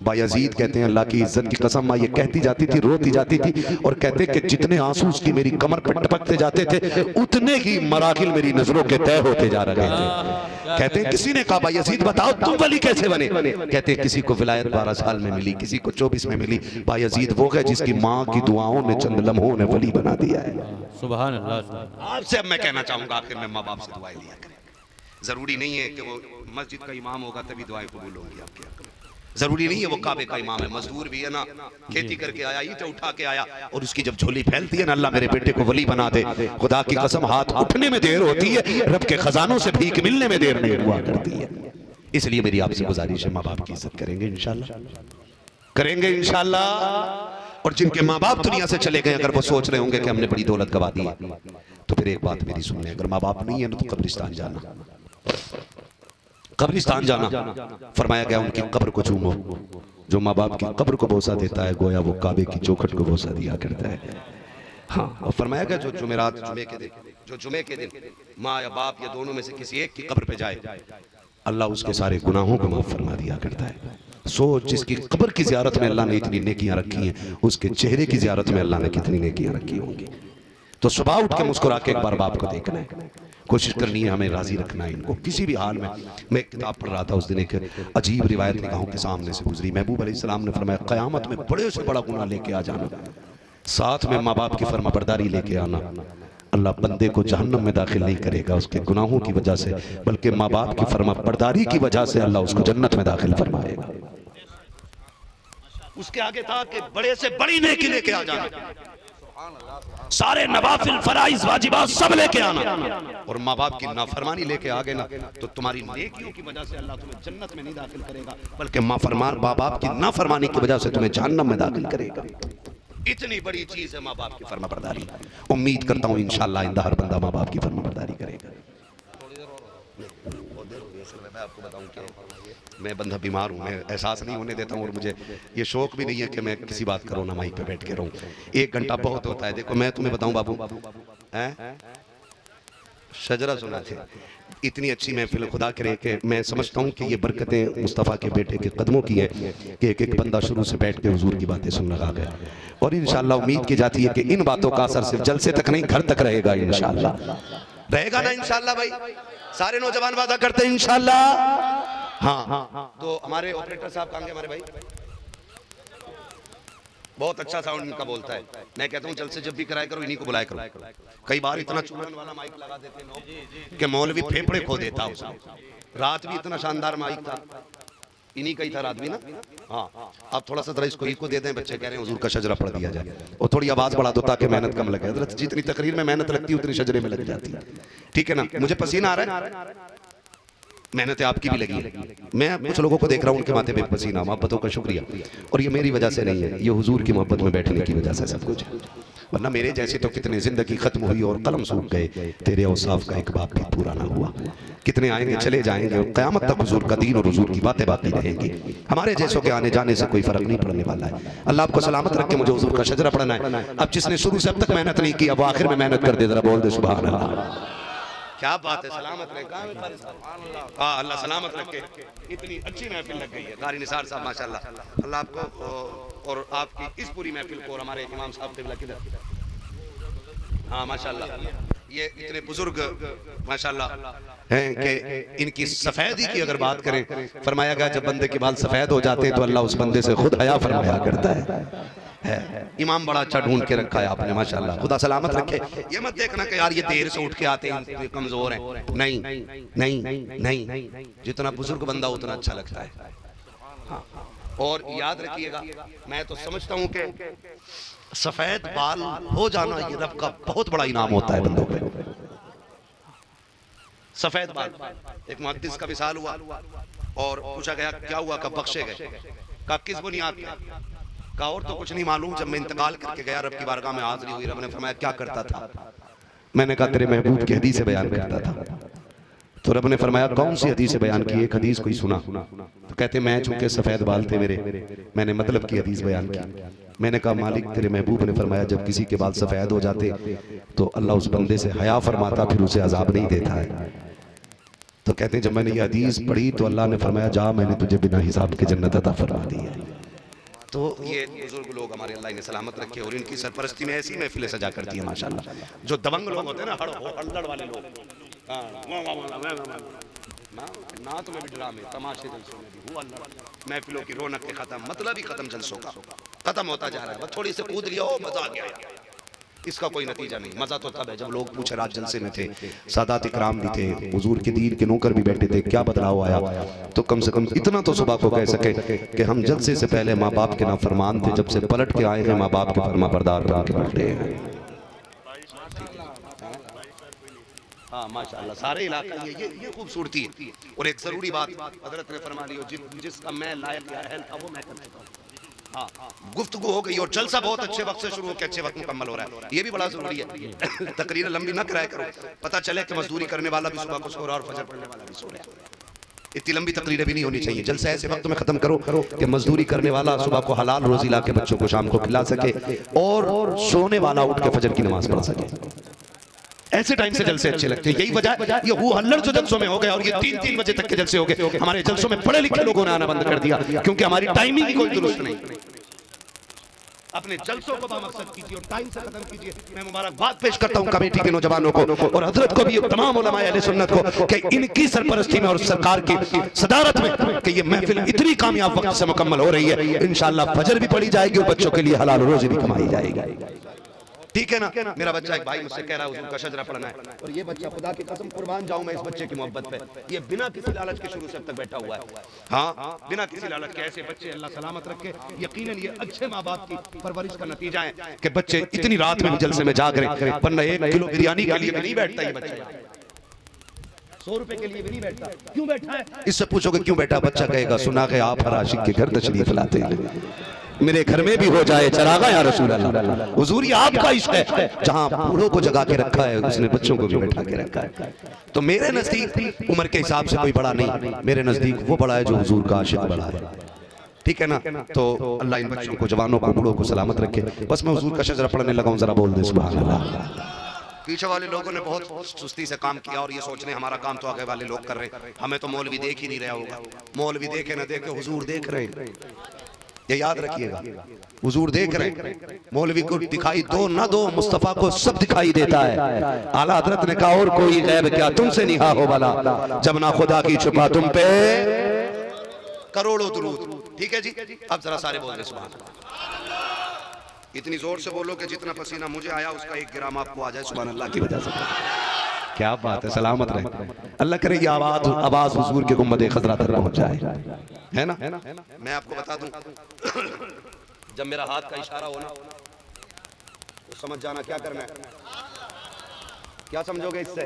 भाई अजीज कहते हैं अल्लाह की इज्जत की कसम माँ ये कहती जाती थी, रोती जाती थी और कहते कि जितने आंसू उसकी मेरी कमर पर टपकते जाते थे उतने ही मराकिल मेरी नजरों के तय होते जा रहे थे। कहते हैं किसी ने कहा भाई अजीज बताओ तुम वली कैसे बने। कहते हैं किसी को विलायत 12 साल में मिली, किसी को 24 में मिली। भाई अजीज वो है जिसकी माँ की दुआओं ने चंद लम्हों ने वली बना दिया है। सुभान अल्लाह। आपसे अब मैं कहना चाहूंगा आखिर में माँ बाप से दुआएं लिया करें। जरूरी नहीं है कि वो मस्जिद का इमाम होगा तभी दुआएं कबूल होंगी आपके। जरूरी नहीं है वो काबे का इमाम है, मजदूर भी है ना, खेती करके आया, ईंट उठा के आया और उसकी जब झोली फैलती है ना अल्लाह मेरे बेटे को वली बना दे। खुदा की कसम हाथ उठने में देर होती है, रब के खजानों से भीख मिलने में देर नहीं हुआ करती है। इसलिए मेरी आपसे गुजारिश है माँ बाप की इज्जत करेंगे इंशाल्लाह, करेंगे इंशाल्लाह। और जिनके माँ बाप दुनिया से चले गए अगर वो सोच रहे होंगे कि हमने बड़ी दौलत गवा दी है तो फिर एक बात मेरी सुनने, अगर माँ बाप नहीं है ना तो कब्रिस्तान जाना, कब्रिस्तान जाना। फरमाया गया उनकी कब्र को चूमो, जो माँ बाप की कब्र को बोसा देता है गोया वो काबे की चौखट को बोसा दिया करता है। हाँ, और फरमाया गया जो जुमेरात जुमे के दिन माँ या बाप या दोनों में से किसी एक की कब्र पे जाए अल्लाह उसके सारे गुनाहों को माफ फरमा दिया करता है। सोच जिसकी कब्र की जियारत में अल्लाह ने इतनी नेकियां रखी हैं उसके चेहरे की जियारत में अल्लाह ने कितनी नेकियां रखी होंगी। तो सुबह उठ के मुस्कुरा के एक बार बाप को देखना है, कोशिश करनी है हमें राजी रखना है इनको किसी भी हाल में। मैं एक किताब पढ़ रहा था उस दिन, एक अजीब रिवायत निगाहों के सामने से गुजरी। महबूब अलैहिस्सलाम ने फरमाया क़यामत में बड़े से बड़ा गुनाह लेके आ जाना, साथ में माँ बाप की फरमाबरदारी लेके आना। अल्लाह बंदे को जहन्नम में दाखिल नहीं करेगा उसके गुनाहों की वजह से, बल्कि माँ बाप की फरमाबरदारी की वजह से अल्लाह उसको जन्नत में दाखिल फरमाएगा। उसके आगे था कि बड़े से बड़ी नेकी लेके आ जाना, सारे नवाफिल फराइज वाजिबात सब लेके आना, और माँ बाप की नाफरमानी लेके आ गए ना तो तुम्हारी नेकियों की वजह से अल्लाह तुम्हें जन्नत में नहीं दाखिल करेगा बल्कि माँ बाप की नाफरमानी की वजह से तुम्हें जहन्नम में दाखिल करेगा। इतनी बड़ी चीज है माँ बाप की फरमाबरदारी। उम्मीद करता हूँ इंशाअल्लाह आइंदा हर बंदा माँ बाप की फरमाबरदारी करेगा। मैं आपको बताऊं कि मैं बंदा बीमार हूँ, मैं एहसास नहीं होने देता हूँ और मुझे ये शौक भी नहीं है कि मैं किसी बात करो ना माइक पे बैठ के रहूँ। 1 घंटा बहुत होता है। देखो मैं तुम्हें बताऊं बाबू, शजरा सुना थे, इतनी अच्छी महफिल खुदा करे कि मैं समझता हूँ कि ये बरकतें मुस्तफ़ा के बेटे के कदमों की है कि एक बंदा शुरू से बैठ के हुजूर की बातें सुन लगा गया। और इंशाअल्लाह उम्मीद की जाती है कि इन बातों का असर सिर्फ जलसे तक नहीं घर तक रहेगा। इंशाअल्लाह रहेगा ना इंशाअल्लाह। भाई सारे नौजवान वादा करते हैं इंशाअल्लाह। हाँ, तो हमारे ऑपरेटर साहब कहाँ गए हमारे भाई? बहुत अच्छा साउंड इनका बोलता है। मैं कहता हूँ जलसे जब भी कराया करो इन्हीं को बुलाया करो। कई बार इतना चूरन वाला माइक लगा देते हैं लोग कि मौलवी फेफड़े खो देता उसमें। रात भी इतना शानदार माइक था, इन्हीं का ही था रात भी ना। हाँ, अब थोड़ा सा इनको इको दे दें, बच्चे कह रहे हैं हुजूर का शजरा पढ़ दिया जाए और थोड़ी आवाज बढ़ा दो ताकि मेहनत कम लगे। हज़रत जितनी तकरीर में मेहनत लगती है उतनी शजरे में लग जाती है, ठीक है ना। मुझे पसीना आ रहा है, मेहनत आपकी भी लगी है। मैं कुछ लोगों को देख रहा हूँ उनके माथे पे पसीना, मोहब्बतों का शुक्रिया। और ये मेरी वजह से नहीं है, ये हुजूर की मोहब्बत में बैठने की वजह से सब कुछ है। वरना मेरे जैसे तो कितने जिंदगी खत्म हुई और कलम सूख गए, तेरे औसाफ का एक बाप भी पूरा ना हुआ। कितने आएंगे चले जाएंगे और क़यामत तक हुजूर का दीन और हुजूर की बातें बाकी रहेंगी। हमारे जैसों के आने जाने से कोई फर्क नहीं पड़ने वाला है। अल्लाह आपको सलामत रख के मुझे हुजूर का शजरा पढ़ना है। अब जिसने शुरू से अब तक मेहनत नहीं की अब आखिर में मेहनत कर दे, जरा बोल दे सुभान अल्लाह। क्या बात है, सलामत रहे। हाँ, अल्लाह सलामत रखे। इतनी अच्छी महफिल लग गई है। कारी निसार साहब माशाल्लाह, अल्लाह आपको और आपकी इस पूरी महफिल को और हमारे इमाम साहब क़िबला किधर, हाँ माशाल्लाह, ये इतने बुजुर्ग माशाल्लाह हैं कि इनकी सफेदी की अगर बात करें, फरमाया गया जब बंदे के बाल सफेद हो जाते हैं तो अल्लाह उस बंदे से खुद हया फरमाया करता है। इमाम बड़ा अच्छा ढूंढ के रखा है आपने माशाल्लाह, खुदा सलामत रखे। ये मत देखना कि यार ये देर से उठ के आते हैं, ये कमजोर हैं, नहीं नहीं नहीं, जितना बुजुर्ग बंदा उतना अच्छा लगता है। हाँ। और याद रखिएगा, मैं तो समझता हूँ कि सफेद बाल हो जाना ये रब का बहुत बड़ा इनाम होता है बंदों पे। सफेद बाल, एक मुहद्दिस का विसाल हुआ और पूछा गया क्या हुआ, कब बख्शे गए, कहा किस बुनियाद पे, कहा और तो कुछ नहीं मालूम, जब मैं इंतकाल करके गया रब की बारगाह में हाजिरी हुई, रब ने फरमाया क्या करता था, मैंने कहा तेरे महबूब की हदीस बयान करता था। तो रब ने फरमाया कौन सी हदीस बयान की, एक हदीस कोई सुना। तो कहते मैं चूंकि सफेद बाल थे मेरे, मैंने मतलब की हदीस बयान की। मैंने कहा मालिक तेरे महबूब ने फरमाया जब किसी के बाल सफेद हो जाते तो अल्लाह उस बंदे से हया फरमाता, फिर उसे अजाब नहीं देता है। तो कहते हैं जब मैंने ये हदीस पढ़ी तो अल्लाह ने फरमाया जा मैंने तुझे बिना हिसाब के जन्नत अता फरमा दी है। तो ये बुजुर्ग लोग हमारे अल्लाह ने सलामत रखे और इनकी सरपरस्ती में ऐसी महफिलें सजा करती है माशाल्लाह। जो दबंग लोग होते हैं ना, हड़बड़ वाले लोग, ना तुम्हें भी ड्रामे तमाशे जलसों में भी हुआ, महफिलों की रौनक के खत्म, मतलब ही खत्म, जलसों का खत्म होता जा रहा है। बस थोड़ी से कूद लिया हो, मजा आ गया, इसका कोई नतीजा नहीं। मजा तो तब है जब लोग पूछे रात जलसे में थे, सादात इकराम भी थे, हुजूर के दीन के नौकर भी बैठे थे, क्या बदलाव आया। तो कम से कम इतना तो सुबह को कह सके कि हम जलसे से पहले माँ बाप के नाफरमान थे, जब से पलट के आए हैं माँ बाप के फरमा बरदार बन के बैठे हैं। हाँ माशाल्लाह, सारे इलाके ये खूबसूरती है। और एक जरूरी बात हजरत ने फरमा ली, जिसका मैं लायक या अहल था वो मैं कर चुका हूँ। हाँ, गुफ्तगू हो गई और जलसा बहुत अच्छे वक्त से शुरू होकर अच्छे वक्त मुकम्मल हो रहा है, ये भी बड़ा जरूरी है। तकरीर लंबी ना कराया करो, पता चले कि मजदूरी करने वाला भी सुबह को सो रहा और फजर पढ़ने वाला भी सो रहा है। इतनी लंबी तकरीरें भी नहीं होनी चाहिए। जलसा ऐसे वक्त में खत्म करो कि मजदूरी करने वाला सुबह को हलाल रोजी ला के बच्चों को शाम को खिला सके और सोने वाला उठ के फजर की नमाज पढ़ सके। ऐसे टाइम से जलसे अच्छे लगते हैं। यही वजह ये वो हल्लड़ जो जलसों में हो गया और ये 3-3 बजे तक के जलसे हो गए। हमारे जलसों में पढ़े लिखे लोगों ने आना बंद कर दिया क्योंकि हमारी टाइमिंग ही कोई दुरुस्त नहीं। अपने जलसों को बामकसद कीजिए और टाइम से खत्म कीजिए। मैं मुबारकबाद पेश करता हूं कमेटी के नौजवानों को और हजरत को भी, तमाम उलमाए अहले सुन्नत को कि इनकी सरपरस्ती में और सरकार की सदारत में कि ये महफिल इतनी कामयाब वक्त से मुकम्मल हो रही है। इंशाअल्लाह फजर भी पढ़ी जाएगी और बच्चों के लिए हलाल रोजी भी कमाई जाएगी। ठीक है ना। मेरा बच्चा एक भाई मुझसे कह रहा है हुजूर का शजरा पढ़ना है और ये बच्चा खुदा की कसम कुर्बान जाऊं मैं इस बच्चे की मोहब्बत पे, ये बिना किसी लालच के शुरू से अब तक बैठा हुआ है। हाँ, बिना किसी लालच के। ऐसे बच्चे अल्लाह सलामत रखे। यकीनन ये अच्छे माँ बाप की परवरिश का नतीजा है कि बच्चे इतनी रात में भी जलसे में जाग रहे हैं, वरना 1 किलो बिरयानी के लिए भी नहीं बैठता ये बच्चा, 100 रुपए के लिए भी नहीं बैठता। क्यों बैठा है? इससे पूछोगे क्यों बैठा, बच्चा कहेगा सुना के आप हर आशिक के घर तशरीफ लाते हैं, मेरे घर में भी हो जाए चरागा या रसूल अल्लाह। हुजूर ये आपका इश्क है, जहां बूढ़ों को जगा के रखा है उसने बच्चों को भी बैठा के रखा है। तो मेरे नजदीक उम्र के हिसाब से कोई बड़ा नहीं, मेरे नजदीक वो बड़ा है जो हुजूर का आशिक बड़ा है। ठीक है ना। तो अल्लाह इन बच्चों को, जवानों को, बूढ़ों को सलामत रखे। बस मैं हुजूर का शजरा पढ़ने लगा हूं, जरा बोल दे सुभान अल्लाह। पीछे वाले लोगों ने बहुत सुस्ती से काम किया और ये सोच रहे हमारा काम तो आगे वाले लोग कर रहे, हमें तो मौलवी देख ही नहीं रहा होगा। मौलवी देखे ना देखे हुजूर देख रहे, ये याद रखिएगा। हुजूर देख रहे, मौलवी को दिखाई दो ना दो, मुस्तफा को सब दिखाई देता है। आला हजरत ने कहा और कोई गैब क्या तुमसे निहा हो भला, जब ना खुदा की छुपा तुम पे करोड़ों दुरूद। ठीक है जी। अब जरा सारे बोल रहे सुभान अल्लाह। इतनी जोर से बोलो कि जितना पसीना मुझे आया उसका 1 ग्राम आपको आ जाए सुभान अल्लाह की वजह से। क्या बात है, सलामत रहे। अल्लाह करे ये आवाज हुजूर के गुंबद खजरा तक पहुंच जाए, है ना। मैं आपको बता दूं, जब मेरा हाथ का इशारा हो ना तो समझ जाना क्या करना है। क्या समझोगे इससे?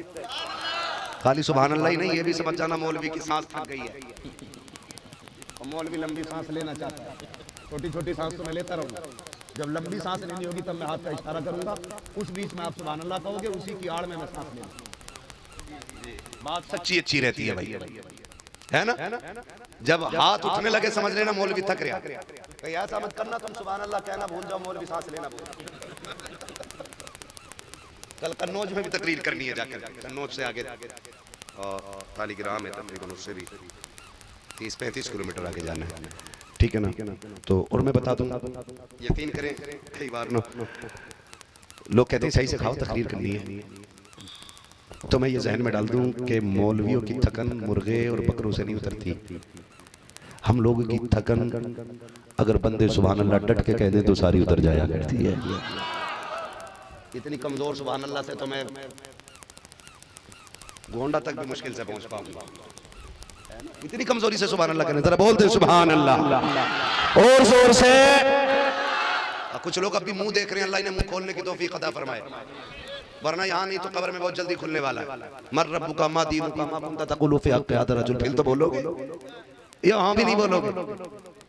खाली सुभान अल्लाह ही नहीं, ये भी समझ जाना मौलवी की सांस थक गई है और मौलवी लंबी सांस लेना चाहता है। छोटी छोटी सांस तो मैं लेता रहूंगा, जब लंबी सांस लेनी होगी तब मैं हाथ का इशारा करूंगा, उस बीच में आप सुभान अल्लाह कहोगे, उसी की आड़ में मैं सांस लूंगा। बात सच्ची अच्छी रहती है भाई, है ना। जब हाथ उठने लगे समझ लेना मौलवी थक रहा। कहीं ऐसा मत करना तुम सुभान अल्लाह कहना भूल जाओ, मौलवी सांस लेना भूल। कल कन्नौज में भी तकरीर करनी है जाकर, कन्नौज से आगे और तालीग्राम है तकरीबन, उससे भी 30-35 किलोमीटर आगे जाना है, ठीक है ना। तो और मैं बता दूं, यकीन करें कई बार ना लोग कहते हैं सही से खाओ तकरीर करनी है, तो मैं ये जहन में डाल दूं कि मौलवियों की थकन मुर्गे और बकरों से नहीं उतरती। हम लोगों की थकन अगर बंदे सुभान अल्लाह डट के कह दें तो सारी उतर जाया करती है। इतनी कमजोर सुभान अल्लाह से तो मैं गोंडा तक भी मुश्किल से पहुंच पाऊंगा, इतनी कमजोरी से सुभान अल्लाह कहने। जरा बोल दे सुभान अल्लाह और जोर से। कुछ लोग अभी मुंह देख रहे हैं, अल्लाह ने मुंह खोलने की तौफीक अता फरमाए, वरना यहाँ नहीं तो कब्र में बहुत जल्दी खुलने वाला है। मर रब्बुका मा दीनुका मा कुंता तक़ूलु फी हक़्क़ि हाज़ा रजुल, फिर तो बोलोगे, यहाँ भी नहीं बोलोगे,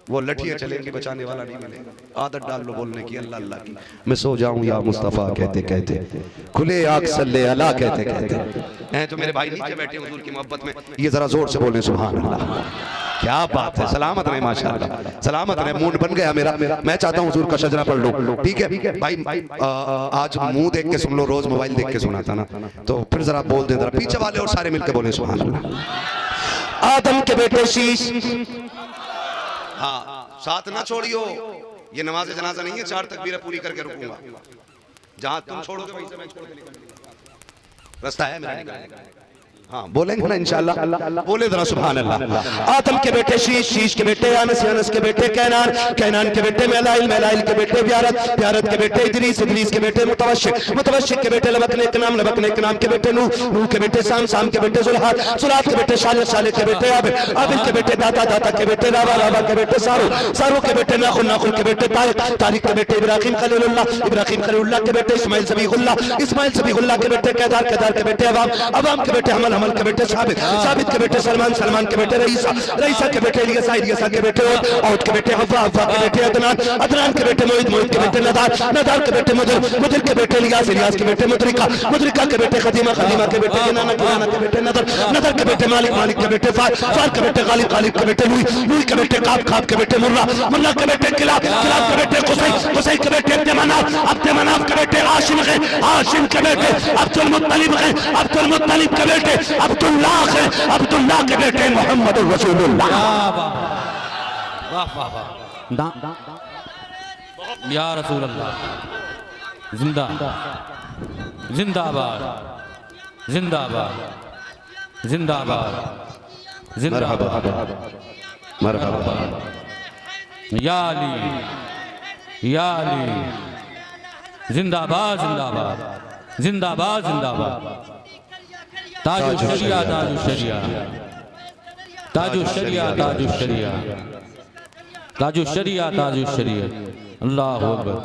वो लठियां चलेंगी, बचाने वाला नहीं मिलेगा। आदत डाल लो बोलने की अल्लाह अल्लाह की। मैं सो जाऊं या मुस्तफ़ा कहते कहते, खुले आँख सल्ले अला कहते कहते हैं। तो मेरे भाई नीचे बैठे हुजूर की मोहब्बत में, ये जरा जोर से बोले सुभान अल्लाह। क्या बात है, सलामत रहे माशाअल्लाह, सलामत रहे। मूड बन गया मेरा, मैं चाहता हूँ हुजूर का शजरा पढ़ लो, ठीक है भाई। आज मुंह देख के सुन लो, रोज मोबाइल देख के सुनाता ना, तो फिर जरा बोल दे, जरा पीछे वाले और सारे मिलकर बोले सुभान अल्लाह। आदम के बेटे शीश, हाँ साथ ना छोड़ियो, ये नमाज जनाजा नहीं है, 4 तकबीरें पूरी करके रुकूंगा। जहां तुम छोड़ोगे वहीं से मैं छोड़ के निकलूंगा, रास्ता है मेरा निकलने का। हाँ बोलेंगे ना इंशाअल्लाह, बोले जरा सुभान अल्लाह। आदम के बेटे शीश, शीश के बेटे अनस, अनस के बेटे कैनान, कैनान के बेटे मेलाइल, मेलाइल के बेटे ब्यारत, ब्यारत के बेटे इदरीस, इदरीस के बेटे मुतवशिक, मुतवशिक के बेटे लबकनेक नाम, लबकनेक नाम के बेटे नूह, नूह के बेटे साम, साम के बेटे जुल्हाद, जुल्हाद के बेटे शालिह, शालिह के बेटे आबिल, आबिल के बेटे दाता, दाता के बेटे रावा, रावा के बेटे सारू, सारू के बेटे नाखुन, नाखुन के बेटे तारिक, तारिक के बेटे इब्राहिम खलीलुल्लाह, इब्राहिम खलीलुल्लाह के बेटे इस्माइल ज़बीहुल्लाह, इस्माइल ज़बीहुल्लाह के बेटे केदार, केदार के बेटे अवाम, अवाम के बेटे हमल, हमल के बेटे साबित, साबित के बेटे सलमान, सलमान के बेटे रईसा, रईसा के बेटे इलियासा, इलियासा के बेटे औद के बेटे हव्वा, हव्वा के बेटे अदनान, अदनान के बेटे मोइद, मोइद के बेटे नदार, नदार के बेटे मुदर, मुदर के बेटे इलियास, इलियास के बेटे मुदरिका, मुदरिका के बेटे खदीमा, खदीमा के बेटे किनाना, किनाना के बेटे नदर, नदर के बेटे मालिक, मालिक के बेटे फार, फार के बेटे गालिब, गालिब के बेटे लुई, लुई के बेटे काब, काब के बेटे मुर्रा, मुर्रा के बेटे किलाब, किलाब के बेटे कुसै, कुसै के बेटे अब्द मनाफ, अब्द मनाफ के बेटे हाशिम है, हाशिम के बेटे अब्दुल मुत्तलिब है, अब्दुल मुत्तलिब के बेटे अब्दुल्लाह है, अब्दुल्लाह के बेटे मोहम्मद रसूलुल्लाह। वाह वाह वाह, या रसूल अल्लाह, जिंदा जिंदाबाद, जिंदाबाद, जिंदाबाद, जिंदाबाद, मरहबा या अली, या अली, जिंदाबाद, जिंदाबाद, जिंदाबाद, जिंदाबाद। ताजुश शरिया, ताजुश शरिया, ताजुश शरिया, ताजुश शरिया, ताजुश शरिया, ताजुश शरिया। अल्लाहु अकबर,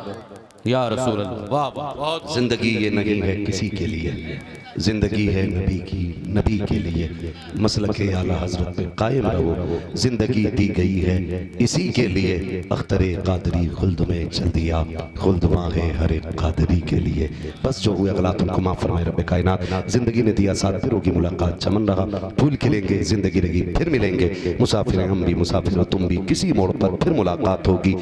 या रसूल अल्लाह। वाह वाह, बहुत। जिंदगी ये नहीं है किसी के लिए, जिंदगी है नबी की, नबी के लिए। मसलक आला हजरत पे कायम रहो, जिंदगी दी गई है इसी के लिए। अख्तरे कादरी खुल्द में चल दिया, खुल्द मांगे हर एक कादरी के लिए। बस जो हुए अगला तुमको माफ फरमाए रब्बे कायनात। जिंदगी ने दिया साथ, फिर होगी मुलाकात, चमन रहा फूल खिलेंगे, जिंदगी रही फिर मिलेंगे। मुसाफिर हम भी मुसाफिर हो तुम भी, किसी मोड़ पर फिर मुलाकात होगी।